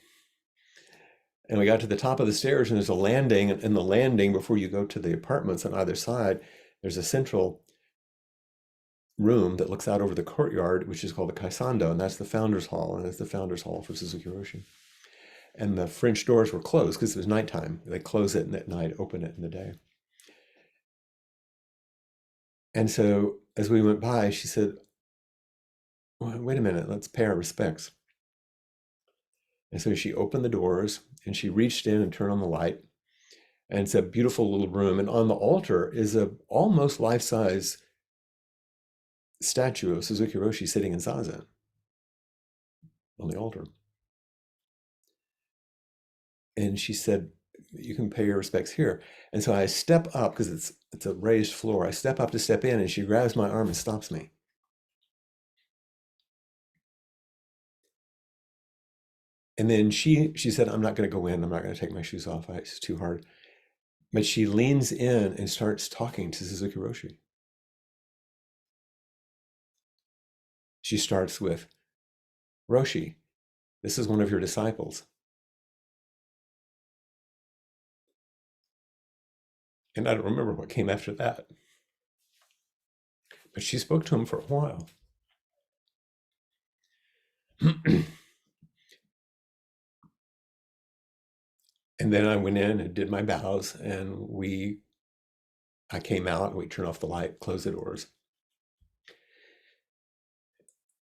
And we got to the top of the stairs, and there's a landing. And in the landing, before you go to the apartments on either side, there's a central room that looks out over the courtyard, which is called the Kaisando, and that's the Founders Hall, and it's the Founders Hall for Suzuki Roshi. And the French doors were closed because it was nighttime. They close it at night, open it in the day. And so as we went by, she said, well, wait a minute, let's pay our respects. And so she opened the doors and she reached in and turned on the light. And it's a beautiful little room. And on the altar is a almost life-size statue of Suzuki Roshi sitting in Zazen on the altar. And she said, you can pay your respects here. And so I step up, because it's a raised floor. I step up to step in, and she grabs my arm and stops me. And then she said, I'm not going to go in. I'm not going to take my shoes off. It's too hard. But she leans in and starts talking to Suzuki Roshi. She starts with, Roshi, this is one of your disciples. And I don't remember what came after that. But she spoke to him for a while. And then I went in and did my bows, and I came out, and we turned off the light, closed the doors.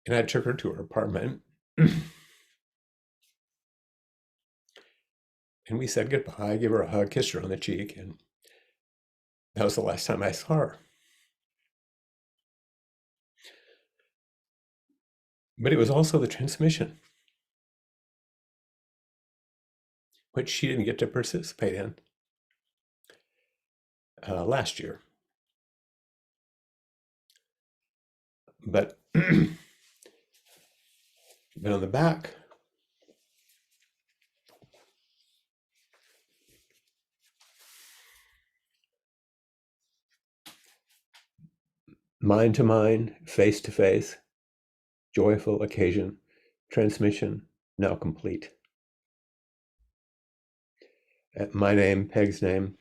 And I took her to her apartment. And we said goodbye. I gave her a hug, kissed her on the cheek, and that was the last time I saw her. But it was also the transmission, which she didn't get to participate in last year. But, but on the back, mind to mind, face to face, joyful occasion, transmission now complete. My name, Peg's name,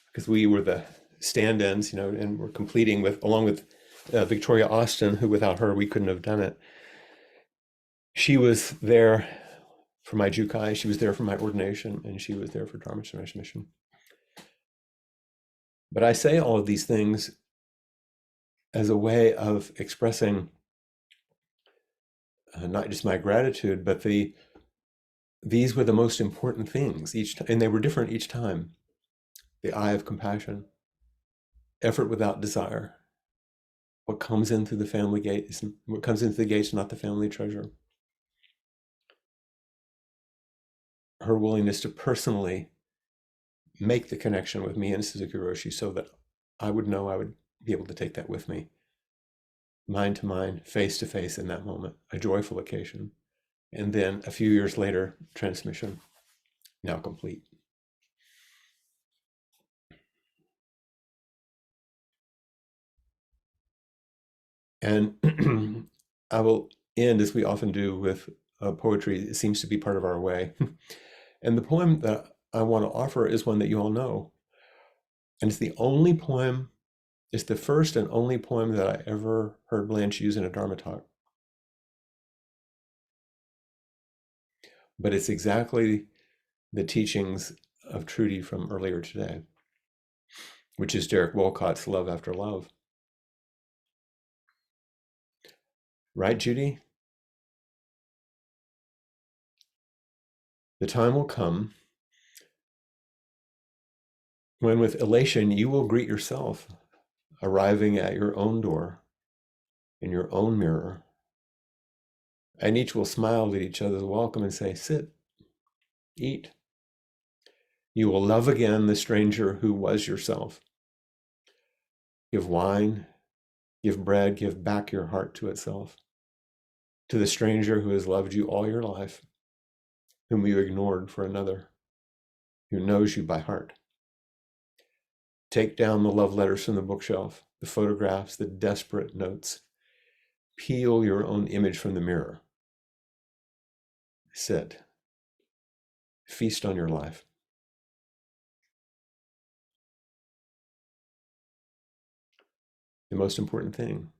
because we were the stand-ins, you know, and we're completing along with Victoria Austin, who without her, we couldn't have done it. She was there for my Jukai, she was there for my ordination, and she was there for Dharma transmission. But I say all of these things as a way of expressing not just my gratitude, but these were the most important things each time, and they were different each time. The eye of compassion, effort without desire. What comes in through the family gate is what comes into the gates, not the family treasure. Her willingness to personally make the connection with me and Suzuki Roshi so that I would know I would be able to take that with me. Mind to mind, face to face in that moment, a joyful occasion. And then a few years later, transmission, now complete. And I will end, as we often do, with poetry. It seems to be part of our way. And the poem that I want to offer is one that you all know. And it's the only poem, it's the first and only poem that I ever heard Blanche use in a Dharma talk. But it's exactly the teachings of Trudy from earlier today, which is Derek Walcott's Love After Love. Right, Judy? The time will come when with elation you will greet yourself, arriving at your own door, in your own mirror, And each will smile at each other's welcome and say, sit, eat. You will love again the stranger who was yourself. Give wine, give bread, give back your heart to itself. To the stranger who has loved you all your life, whom you ignored for another, who knows you by heart. Take down the love letters from the bookshelf, the photographs, the desperate notes. Peel your own image from the mirror. Sit. Feast on your life. The most important thing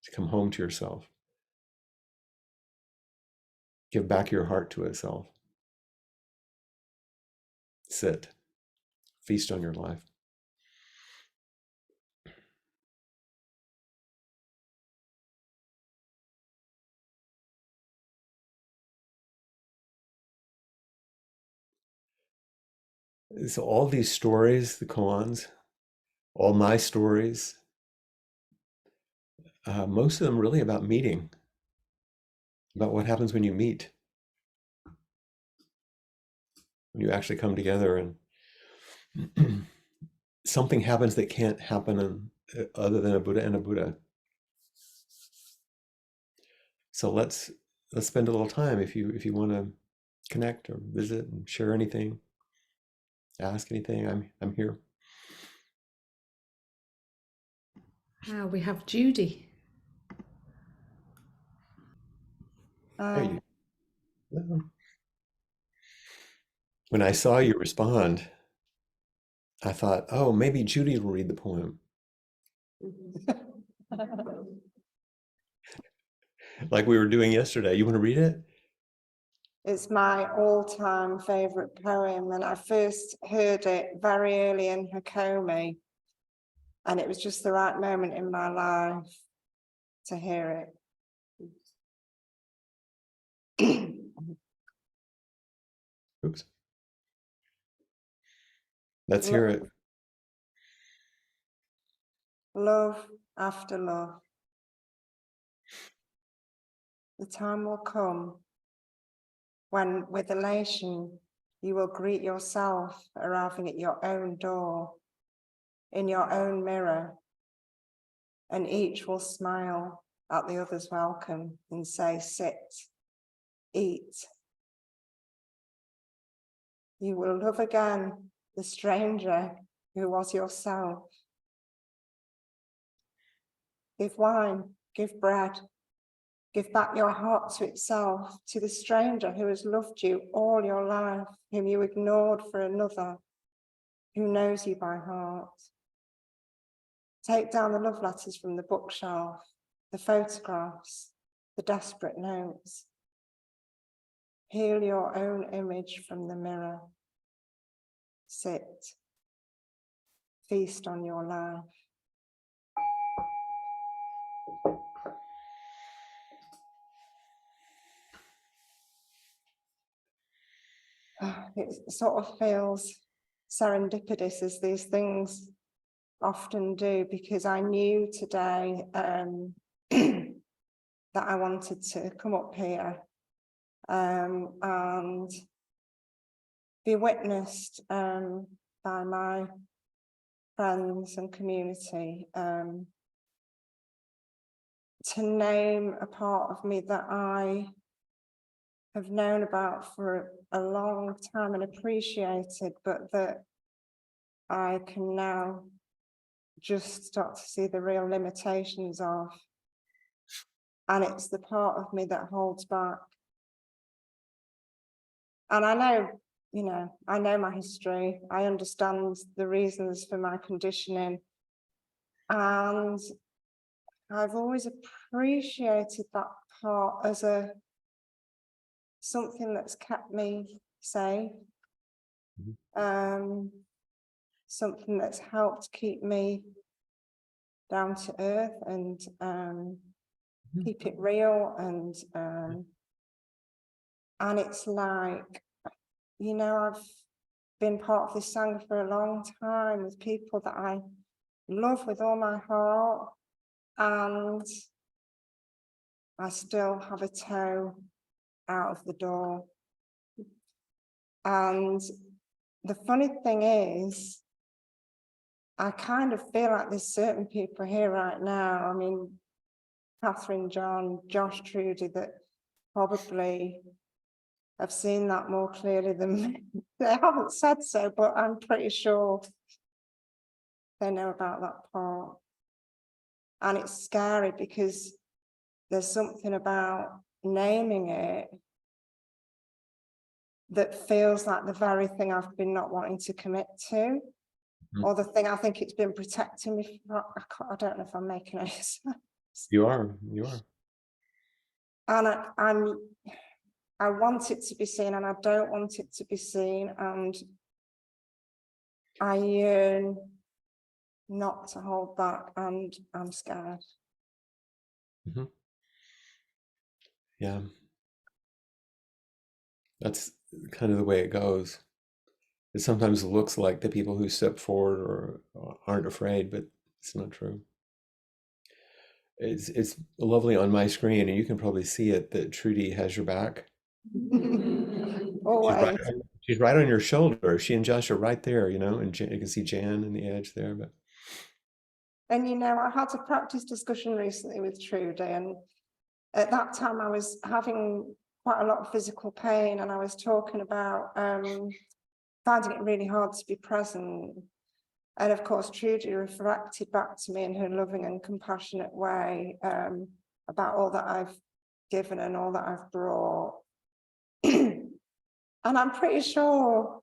is to come home to yourself. Give back your heart to itself. Sit. Feast on your life. So all these stories, the koans, all my stories, most of them really about meeting, about what happens when you meet, when you actually come together and something happens that can't happen other than a Buddha and a Buddha. So let's spend a little time if you want to connect or visit and share anything, ask anything. I'm here. We have Judy. Hey, when I saw you respond, I thought, oh, maybe Judy will read the poem. Like we were doing yesterday. You want to read it? It's my all-time favourite poem, and I first heard it very early in Hakomi, and it was just the right moment in my life to hear it. Oops. Let's hear it. Love after love. The time will come when, with elation, you will greet yourself arriving at your own door, in your own mirror, and each will smile at the other's welcome and say, sit, eat. You will love again the stranger who was yourself. Give wine, give bread, give back your heart to itself, to the stranger who has loved you all your life, whom you ignored for another, who knows you by heart. Take down the love letters from the bookshelf, the photographs, the desperate notes. Heal your own image from the mirror. Sit. Feast on your life. It sort of feels serendipitous, as these things often do, because I knew today that I wanted to come up here and be witnessed by my friends and community, to name a part of me that I have known about for a long time and appreciated, but that I can now just start to see the real limitations of. And it's the part of me that holds back. And I know, I know my history. I understand the reasons for my conditioning. And I've always appreciated that part as something that's kept me safe. Something that's helped keep me down to earth and keep it real, and it's like, I've been part of this Sangha for a long time with people that I love with all my heart, and I still have a toe out of the door. And the funny thing is, I kind of feel like there's certain people here right now. I mean, Catherine, John, Josh, Trudy, that probably have seen that more clearly than me. They haven't said so, but I'm pretty sure they know about that part. And it's scary because there's something about naming it that feels like the very thing I've been not wanting to commit to, or the thing I think it's been protecting me from. I don't know if I'm making any sense. You are. And I want it to be seen, and I don't want it to be seen, and I yearn not to hold back, and I'm scared. Mhm. Yeah. That's kind of the way it goes. It sometimes looks like the people who step forward or aren't afraid, but it's not true. It's lovely on my screen, and you can probably see it, that Trudy has your back. Always. She's right on your shoulder. She and Josh are right there, you know, and you can see Jan in the edge there. But And you know, I had a practice discussion recently with Trudy, and at that time I was having quite a lot of physical pain, and I was talking about finding it really hard to be present. And of course, Trudy reflected back to me in her loving and compassionate way about all that I've given and all that I've brought. And I'm pretty sure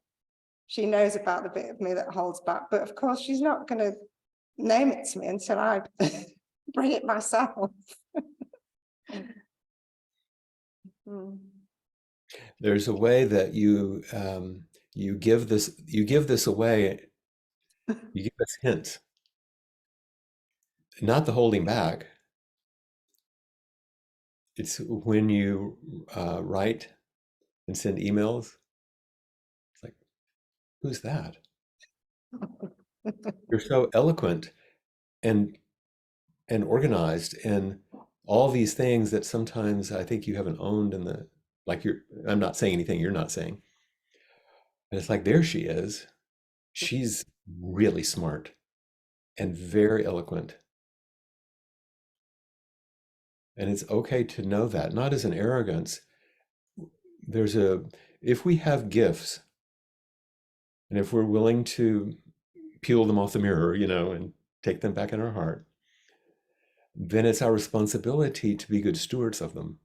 she knows about the bit of me that holds back, but of course she's not going to name it to me until I bring it myself. there's a way that you give this away. You give us hints, not the holding back. It's when you write and send emails. It's like, who's that? You're so eloquent and organized and all these things that sometimes I think you haven't owned in the, like I'm not saying anything you're not saying. And it's like, there she is. She's really smart and very eloquent. And it's okay to know that, not as an arrogance. If we have gifts and if we're willing to peel them off the mirror, you know, and take them back in our heart, then it's our responsibility to be good stewards of them.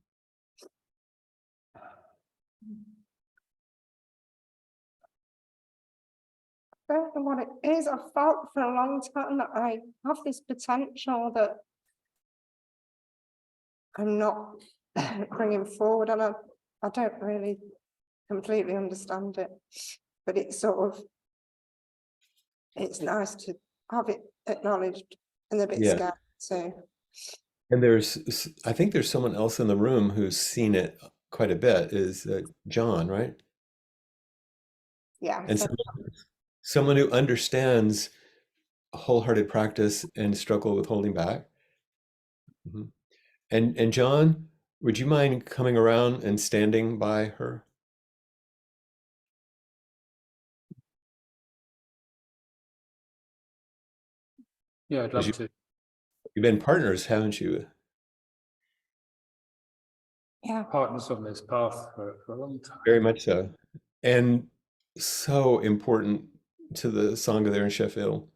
I don't know what it is. I felt for a long time that I have this potential that I'm not bringing forward, and I don't really completely understand it, but it's sort of, it's nice to have it acknowledged and a bit Yeah. scared too. And I think there's someone else in the room who's seen it quite a bit, is John, right? Yeah, And so someone who understands wholehearted practice and struggle with holding back. Mhm. And John, would you mind coming around and standing by her? Yeah, I'd 'Cause love to. you've been partners, haven't you? yeah, Partners on this path for a long time. Very much so. And so important to the Sangha there in Sheffield,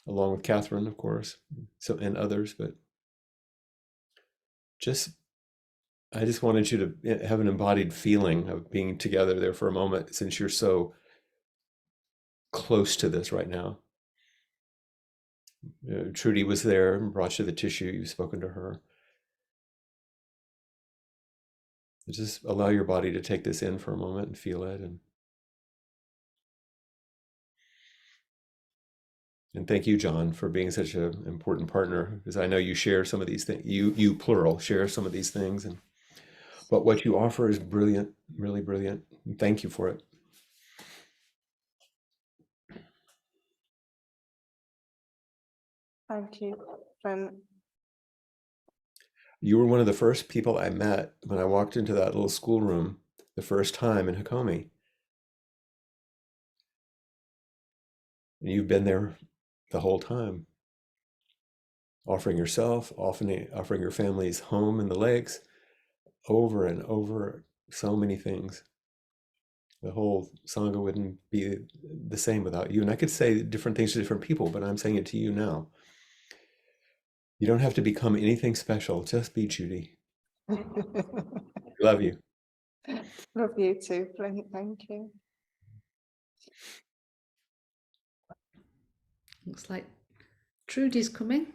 along with Catherine, of course, so and others, but I just wanted you to have an embodied feeling of being together there for a moment, since you're so close to this right now. Trudy was there and brought you the tissue. You've spoken to her. Just allow your body to take this in for a moment and feel it. And thank you, John, for being such an important partner, because I know you share some of these things. You plural, share some of these things. But what you offer is brilliant, really brilliant. And thank you for it. thank you. You were one of the first people I met when I walked into that little schoolroom the first time in Hakomi. And you've been there the whole time, offering yourself, offering your family's home in the lakes, over and over, so many things. The whole Sangha wouldn't be the same without you. And I could say different things to different people, but I'm saying it to you now. You don't have to become anything special. Just be Judy. Love you. Love you too, Flint. Thank you. Looks like Trudy's coming.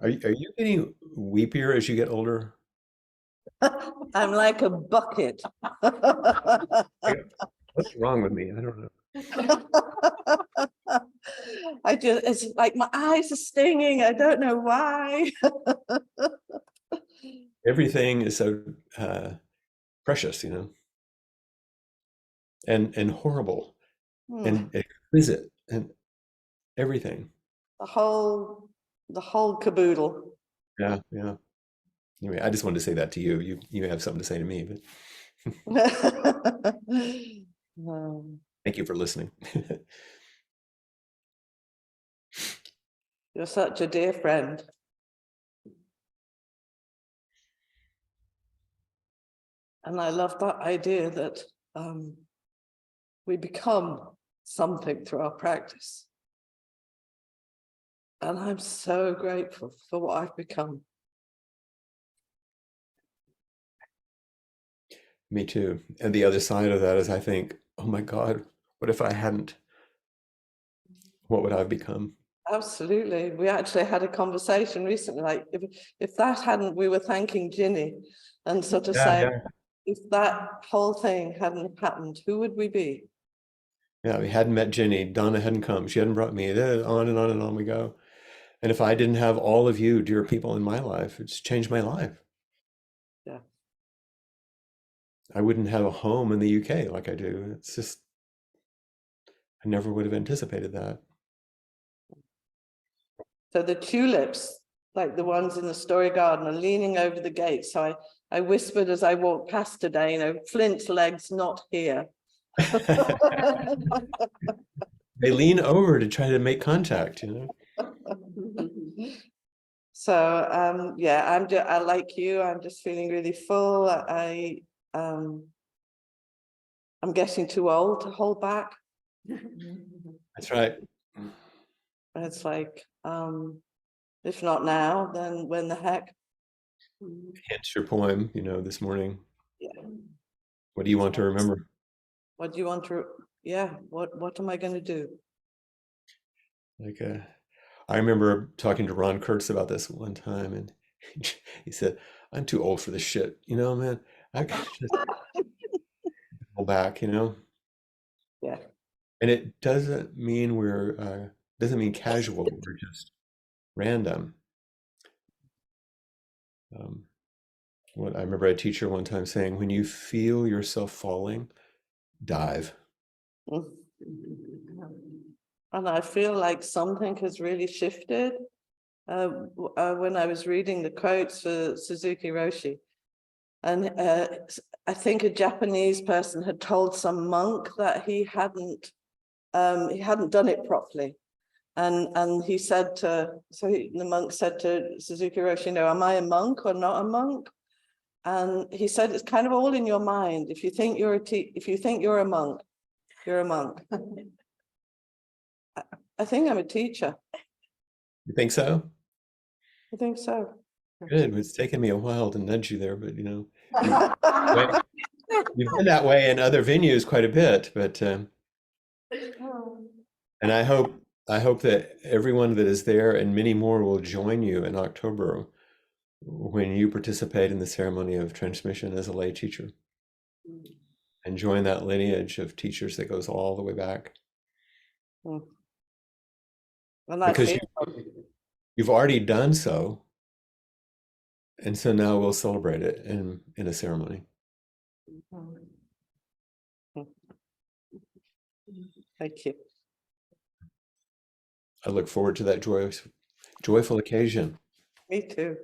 Are you getting weepier as you get older? I'm like a bucket. What's wrong with me? I don't know. It's like my eyes are stinging. I don't know why. Everything is so precious, you know, and horrible and exquisite and everything. The whole caboodle. Yeah, yeah. Anyway, I just wanted to say that to you. You have something to say to me, but thank you for listening. You're such a dear friend. And I love that idea that we become something through our practice. And I'm so grateful for what I've become. Me too. And the other side of that is I think, oh my God, what if I hadn't? What would I have become? Absolutely. We actually had a conversation recently, like if that hadn't, we were thanking Ginny and sort of saying, if that whole thing hadn't happened, who would we be? Yeah, we hadn't met Ginny. Donna hadn't come. She hadn't brought me. On and on and on we go. And if I didn't have all of you, dear people in my life, it's changed my life. Yeah. I wouldn't have a home in the UK like I do. It's just, I never would have anticipated that. So the tulips, like the ones in the Story Garden, are leaning over the gate. So I whispered as I walked past today, you know, Flint's legs not here. They lean over to try to make contact, you know. So yeah, I like you. I'm just feeling really full. I'm getting too old to hold back. That's right. It's like, if not now, then when the heck? Hence your poem, you know, this morning. Yeah. What do you want to remember? What do you want to? Yeah. What am I going to do? Like, I remember talking to Ron Kurtz about this one time, and he said, "I'm too old for this shit, you know, man. I gotta just go back, you know." Yeah. And it doesn't mean doesn't mean casual. We're just random. What I remember a teacher one time saying, when you feel yourself falling, dive. And I feel like something has really shifted. When I was reading the quotes for Suzuki Roshi, and I think a Japanese person had told some monk that he hadn't done it properly. And he said the monk said to Suzuki Roshi, am I a monk or not a monk? And he said, it's kind of all in your mind. If you think you're a monk, you're a monk. I think I'm a teacher. You think so? I think so. Good. It's taken me a while to nudge you there, but you know, you've been that way in other venues quite a bit, but and I hope that everyone that is there and many more will join you in October when you participate in the ceremony of transmission as a lay teacher and join that lineage of teachers that goes all the way back. Because you've already done so, and so now we'll celebrate it in a ceremony. Thank you. I look forward to that joyful occasion. Me too.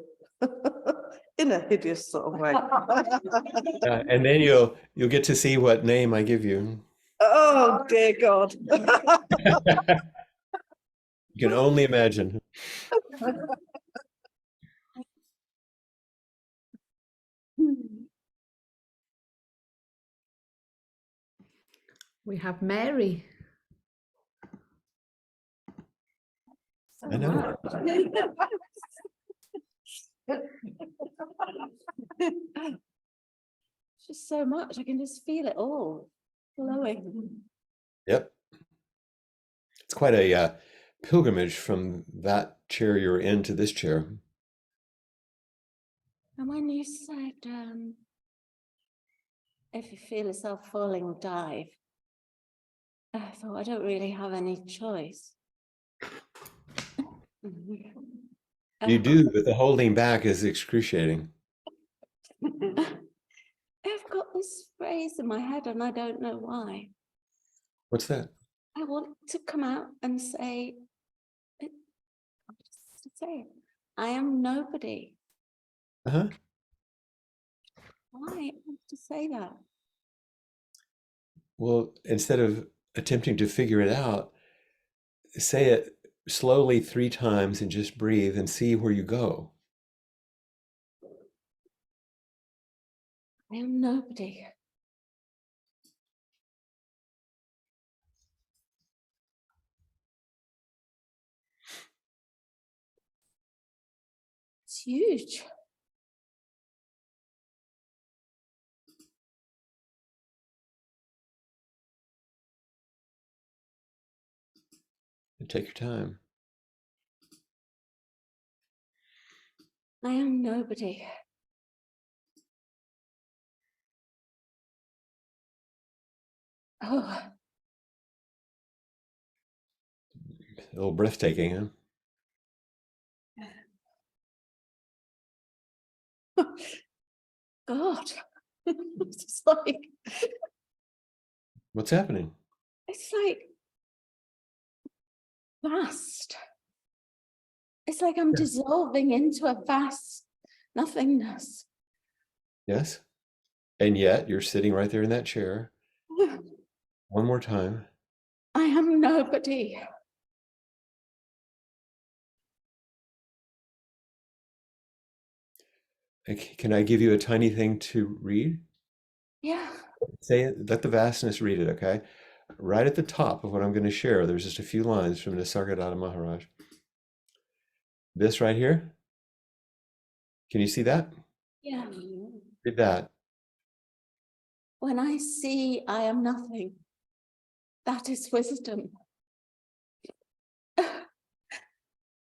In a hideous sort of way. And then you'll get to see what name I give you. Oh, dear God. You can only imagine. We have Mary. I know. Just so much, I can just feel it all flowing. Yep. It's quite a pilgrimage from that chair you're in to this chair. And when you said, if you feel yourself falling, dive, I thought I don't really have any choice. You do, but the holding back is excruciating. I've got this phrase in my head and I don't know why. What's that? I want to come out and say, I am nobody. Uh-huh. Why to say that? Well, instead of attempting to figure it out, say it slowly 3 times and just breathe and see where you go. I am nobody. It's huge. And take your time. I am nobody. Oh, A little breathtaking, huh? God. It's like, What's happening? it's like vast. It's like I'm dissolving into a vast nothingness. Yes? And yet you're sitting right there in that chair. One more time. I am nobody. Can I give you a tiny thing to read? Yeah. Say it, let the vastness read it, okay? Right at the top of what I'm going to share, there's just a few lines from Nisargadatta Maharaj. This right here. Can you see that? Yeah. Read that. When I see I am nothing, that is wisdom. When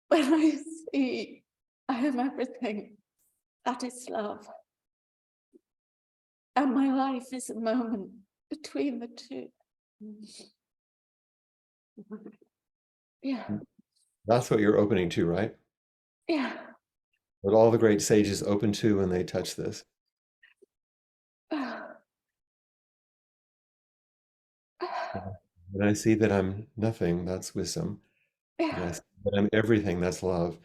I see I am everything, that is love. And my life is a moment between the two. Yeah. That's what you're opening to, right? Yeah. What all the great sages open to when they touch this. When I see that I'm nothing, that's wisdom. When I see that I'm everything, that's love.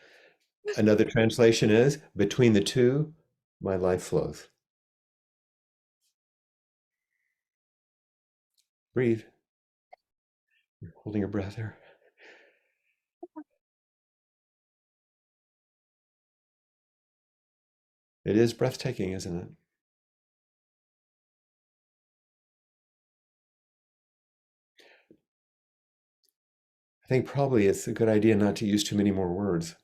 Another translation is, between the two, my life flows. Breathe. You're holding your breath there. It is breathtaking, isn't it? I think probably it's a good idea not to use too many more words.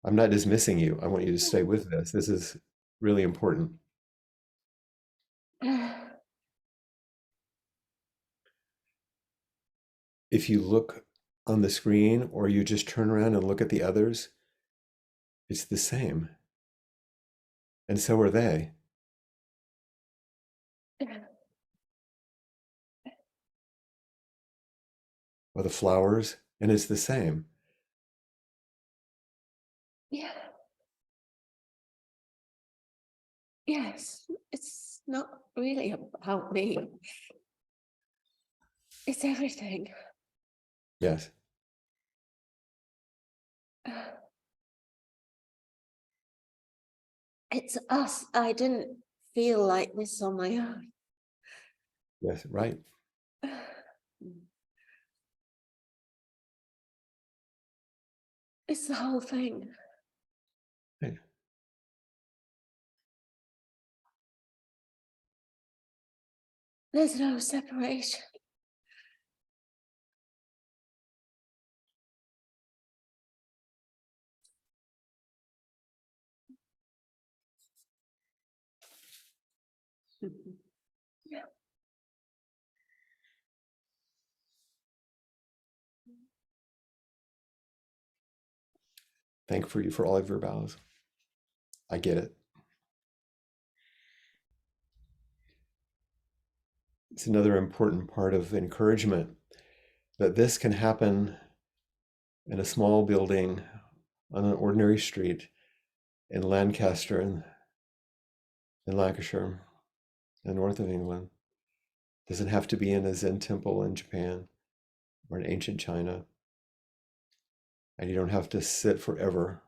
I'm not dismissing you. I want you to stay with this. This is really important. If you look on the screen or you just turn around and look at the others, it's the same. And so are they. Or the flowers, and it's the same. Yeah. Yes, it's not really about me. It's everything. Yes. It's us. I didn't feel like this on my own. Yes, right. It's the whole thing. Right. There's no separation. Yeah. Thank you for all of your vows. I get it. It's another important part of encouragement that this can happen in a small building on an ordinary street in Lancaster in Lancashire, the north of England. It doesn't have to be in a Zen temple in Japan or in ancient China. And you don't have to sit forever.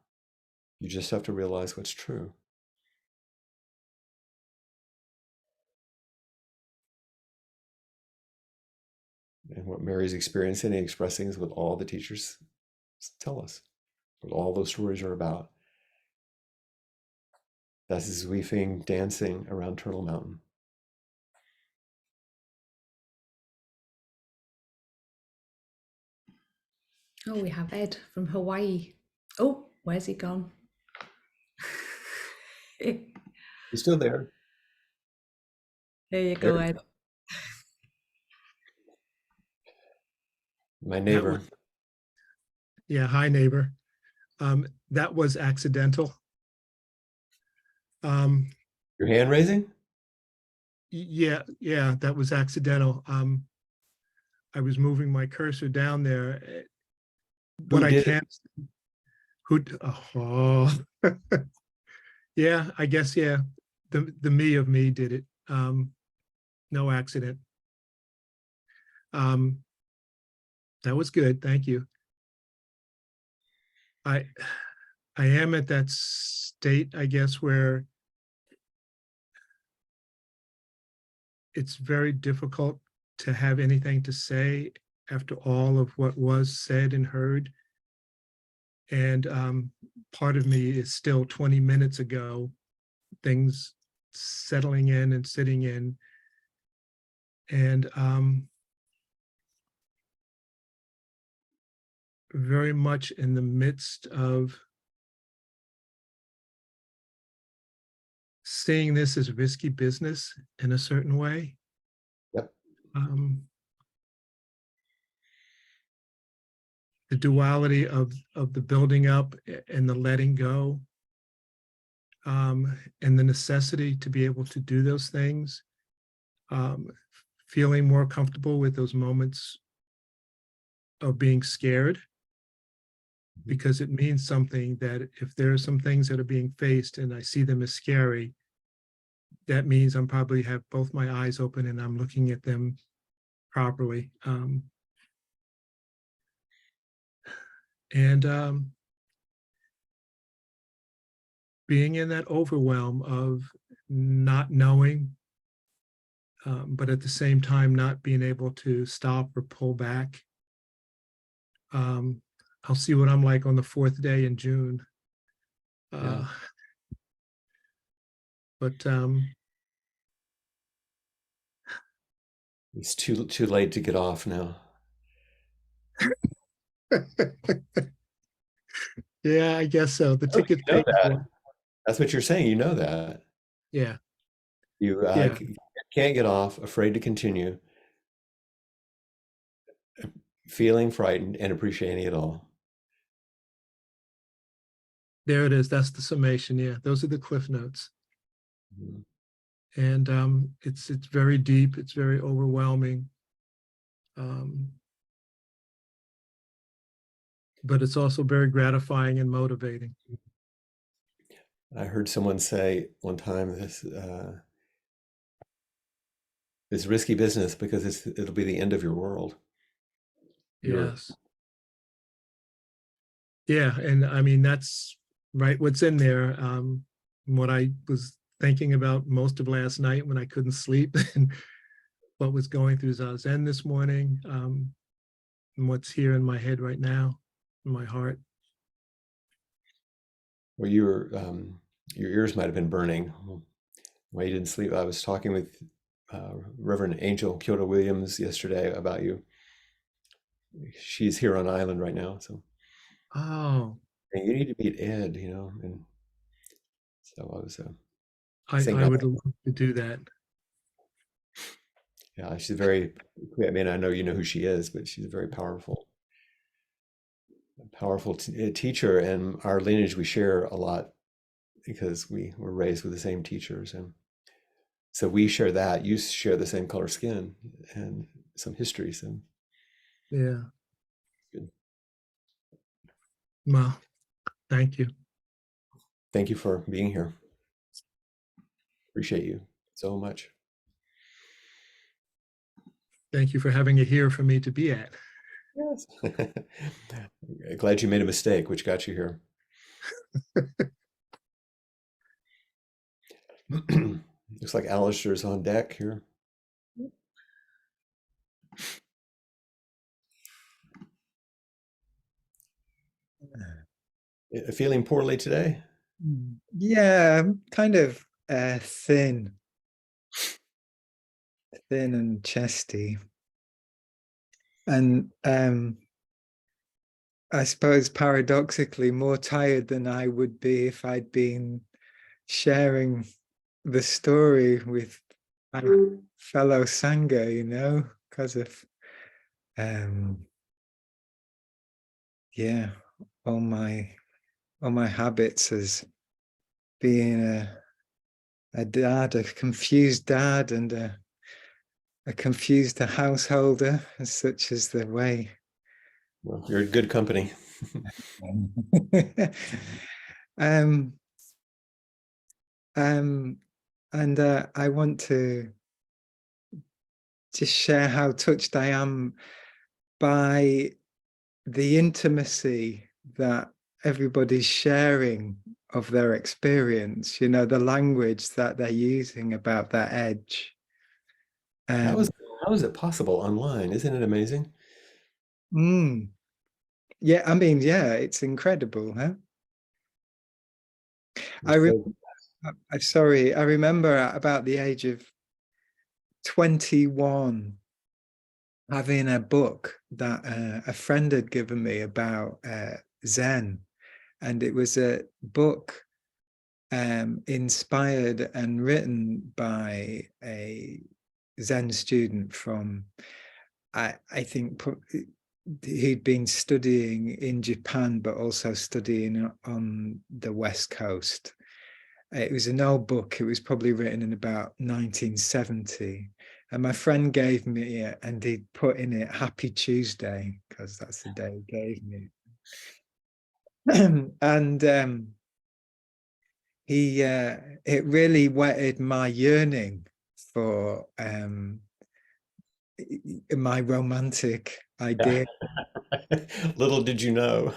You just have to realize what's true. And what Mary's experiencing and expressing is what all the teachers tell us, what all those stories are about. That's his weaving, dancing around Turtle Mountain. Oh, we have Ed from Hawaii. Oh, where's he gone? There He's still there. you go, There. Ed. My neighbor. Yeah, hi neighbor. That was accidental. Your hand raising? Yeah, that was accidental. I was moving my cursor down there. What Who I did it? can't, who, oh, yeah, I guess, yeah, the me of me did it. No accident. That was good, thank you. I am at that state, I guess, where it's very difficult to have anything to say after all of what was said and heard. And part of me is still 20 minutes ago, things settling in and sitting in. And very much in the midst of seeing this as risky business in a certain way. Yep. The duality of the building up and the letting go, and the necessity to be able to do those things, feeling more comfortable with those moments of being scared, because it means something that if there are some things that are being faced and I see them as scary, that means I'm probably have both my eyes open and I'm looking at them properly. And being in that overwhelm of not knowing, but at the same time not being able to stop or pull back. I'll see what I'm like on the 4th day in June. Yeah. But It's too late to get off now. yeah, I guess so. The Oh, ticket's you know paid that. for. That's what you're saying. You know that. Yeah, You yeah. can't get off, afraid to continue, feeling frightened and appreciating it all. There it is. That's the summation. Yeah, those are the cliff notes. Mhm. And it's very deep. It's very overwhelming. But it's also very gratifying and motivating. I heard someone say one time this is risky business because it'll be the end of your world. Yes. Yeah, and I mean, that's right, what's in there. What I was thinking about most of last night when I couldn't sleep and what was going through Zazen this morning, and what's here in my head right now, in my heart. Well, your ears might have been burning. Why you didn't sleep? I was talking with Reverend Angel Kyoto Williams yesterday about you. She's here on island right now, so Oh, and you need to meet Ed, and so I was I would love to do that. yeah, she's very, I mean, I know you know who she is, but she's a very powerful teacher, and our lineage we share a lot because we were raised with the same teachers, and so we share that. You share the same color skin and some histories, and Yeah. good. Well, thank you. Thank you for being here. Appreciate you so much. Thank you for having it here for me to be at. Yes. Glad you made a mistake, which got you here. Looks like Alastairs on deck here. Feeling poorly today? Yeah, I'm kind of thin and chesty. And I suppose paradoxically more tired than I would be if I'd been sharing the story with my fellow Sangha, because of yeah, all my habits as being a dad, a confused dad, and a confused householder, as such as the way. Well, you're in good company. And I want to just share how touched I am by the intimacy that everybody's sharing of their experience, the language that they're using about that edge. How is it possible online? Isn't it amazing? Yeah, I mean, yeah, it's incredible, huh? I'm sorry, I remember at about the age of 21 having a book that a friend had given me about Zen, and it was a book inspired and written by a Zen student from, I think he'd been studying in Japan, but also studying on the West Coast. It was an old book. It was probably written in about 1970. And my friend gave me it, and he'd put in it Happy Tuesday, because that's the day he gave me it. And it really whetted my yearning for my romantic idea. Little did you know.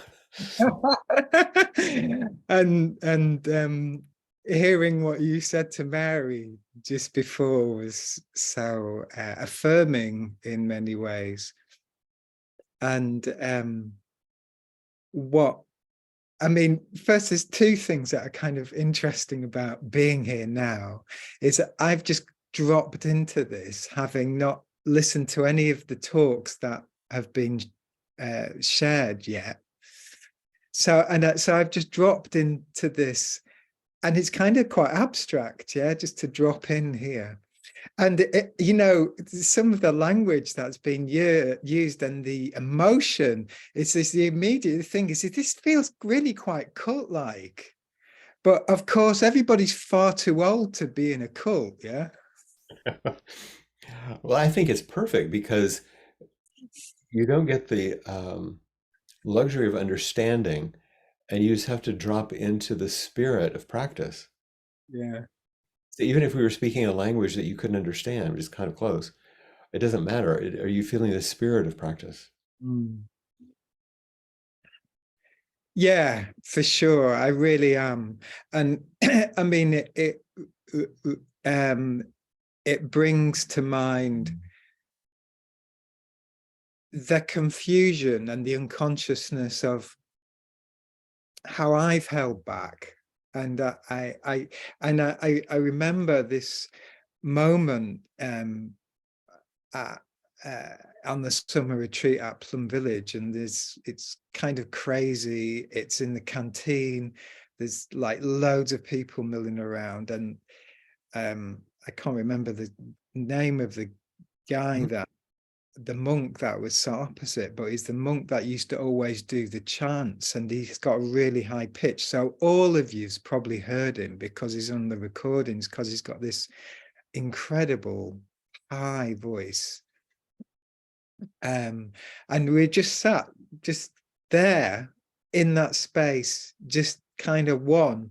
And hearing what you said to Mary just before was so affirming in many ways. And first, there's two things that are kind of interesting about being here now, is that I've just dropped into this, having not listened to any of the talks that have been shared yet. So I've just dropped into this, and it's kind of quite abstract, yeah, just to drop in here. And some of the language that's been used and the emotion, the immediate thing is this feels really quite cult-like. But of course, everybody's far too old to be in a cult, yeah? Well, I think it's perfect because you don't get the luxury of understanding, and you just have to drop into the spirit of practice. Yeah. So even if we were speaking a language that you couldn't understand, which is kind of close, it doesn't matter. Are you feeling the spirit of practice? Yeah, for sure. I really am. And I mean, it brings to mind the confusion and the unconsciousness of how I've held back. And I remember this moment on the summer retreat at Plum Village, and it's kind of crazy. It's in the canteen. There's like loads of people milling around, and I can't remember the name of the guy that the monk that was sat opposite, but he's the monk that used to always do the chants, and he's got a really high pitch. So all of you's probably heard him because he's on the recordings, because he's got this incredible high voice. And we just sat just there in that space, just kind of one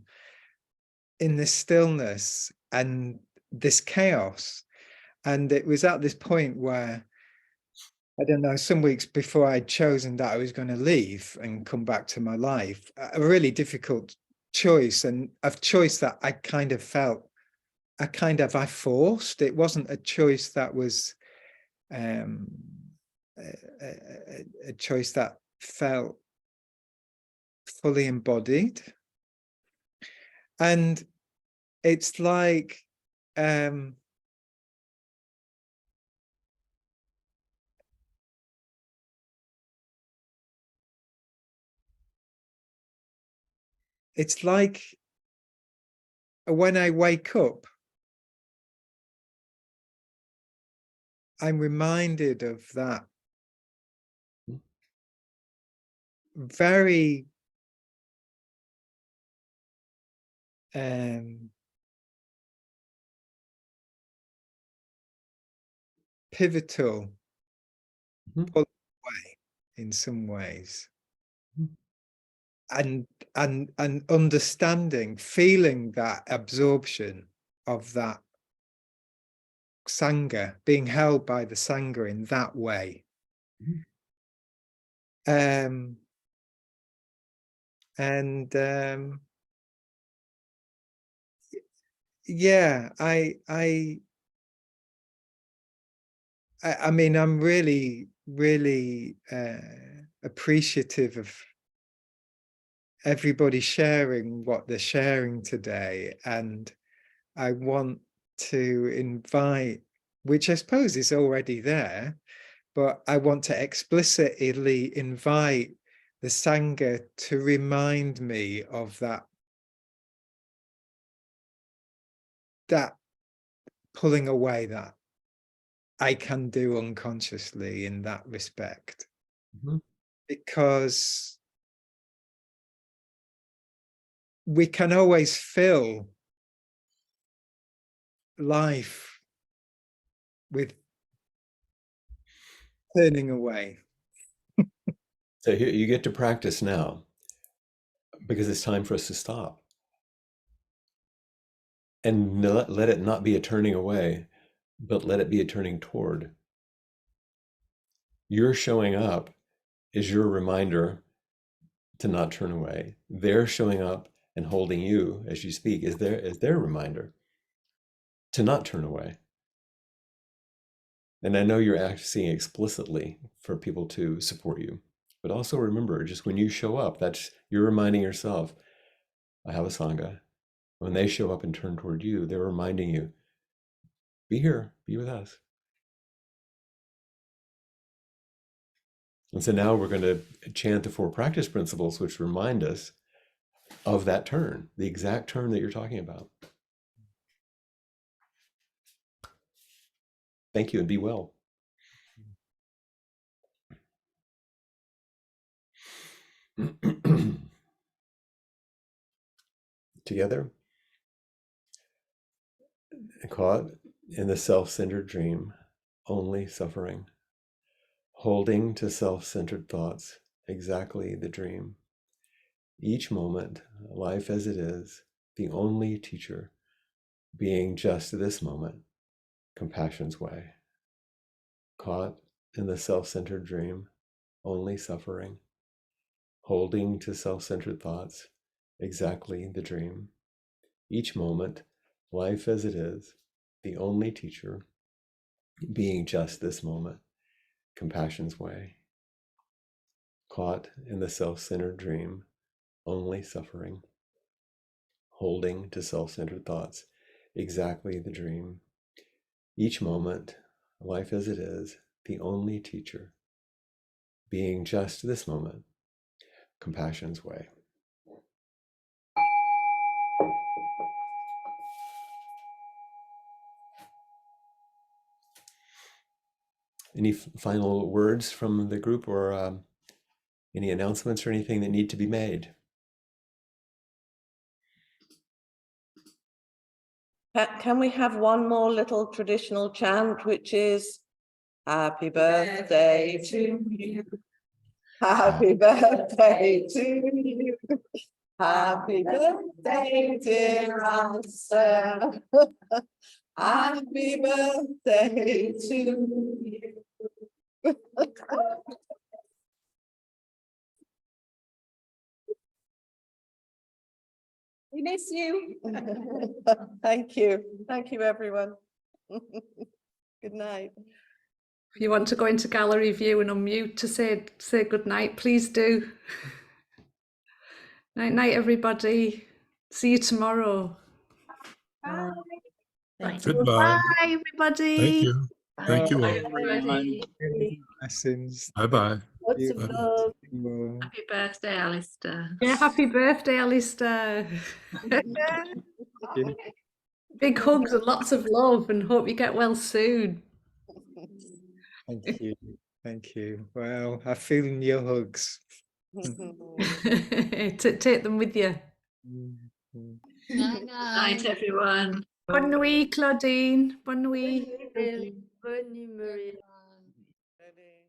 in this stillness and this chaos. And it was at this point where, I don't know, some weeks before I'd chosen that I was going to leave and come back to my life, a really difficult choice, and a choice that I kind of felt I forced. It wasn't a choice that was a choice that felt fully embodied. And it's like it's like when I wake up, I'm reminded of that very pivotal pull away in some ways, and understanding, feeling that absorption of that Sangha, being held by the Sangha in that way. Yeah, I mean, I'm really appreciative of everybody sharing what they're sharing today, and I want to invite, which I suppose is already there, but I want to explicitly invite the Sangha to remind me of that pulling away that I can do unconsciously in that respect. Because we can always fill life with turning away. So here you get to practice now, because it's time for us to stop. And let it not be a turning away, but let it be a turning toward. Your showing up is your reminder to not turn away. Their showing up and holding you as you speak is their reminder to not turn away. And I know you're asking explicitly for people to support you, but also remember, just when you show up, you're reminding yourself, I have a Sangha. When they show up and turn toward you, they're reminding you, be here, be with us. And so now we're going to chant the 4 practice principles, which remind us of that turn, the exact turn that you're talking about. Thank you, and be well. Together, caught in the self-centered dream, only suffering, holding to self-centered thoughts, exactly the dream. Each moment, life as it is, the only teacher, being just this moment, compassion's way. Caught in the self-centered dream, only suffering, holding to self-centered thoughts, exactly the dream. Each moment, life as it is, the only teacher, being just this moment, compassion's way. Caught in the self-centered dream, only suffering, holding to self-centered thoughts, exactly the dream. Each moment, life as it is, the only teacher, being just this moment, compassion's way. Any final words from the group, or any announcements or anything that need to be made? Can we have one more little traditional chant, which is happy birthday to you. Happy birthday to you. Happy birthday, dear Alistair. Happy birthday to you. We miss you. Thank you. Thank you, everyone. Good night. If you want to go into gallery view and unmute to say good night, please do. Night night, everybody. See you tomorrow. Bye. Goodbye. Bye, everybody. Thank you. Thank you all. Everyone. Lessons. Bye-bye. Lots of Beautiful. love. Happy birthday, Alistair. Yeah, happy birthday, Alistair. you. Big hugs and lots of love, and hope you get well soon. Thank you. Thank you. Well, I'm feeling your hugs. Take them with you. Mhm. Night, everyone. Bonne nuit, Claudine. Bonne nuit. Bonne nuit, Maria. Ready.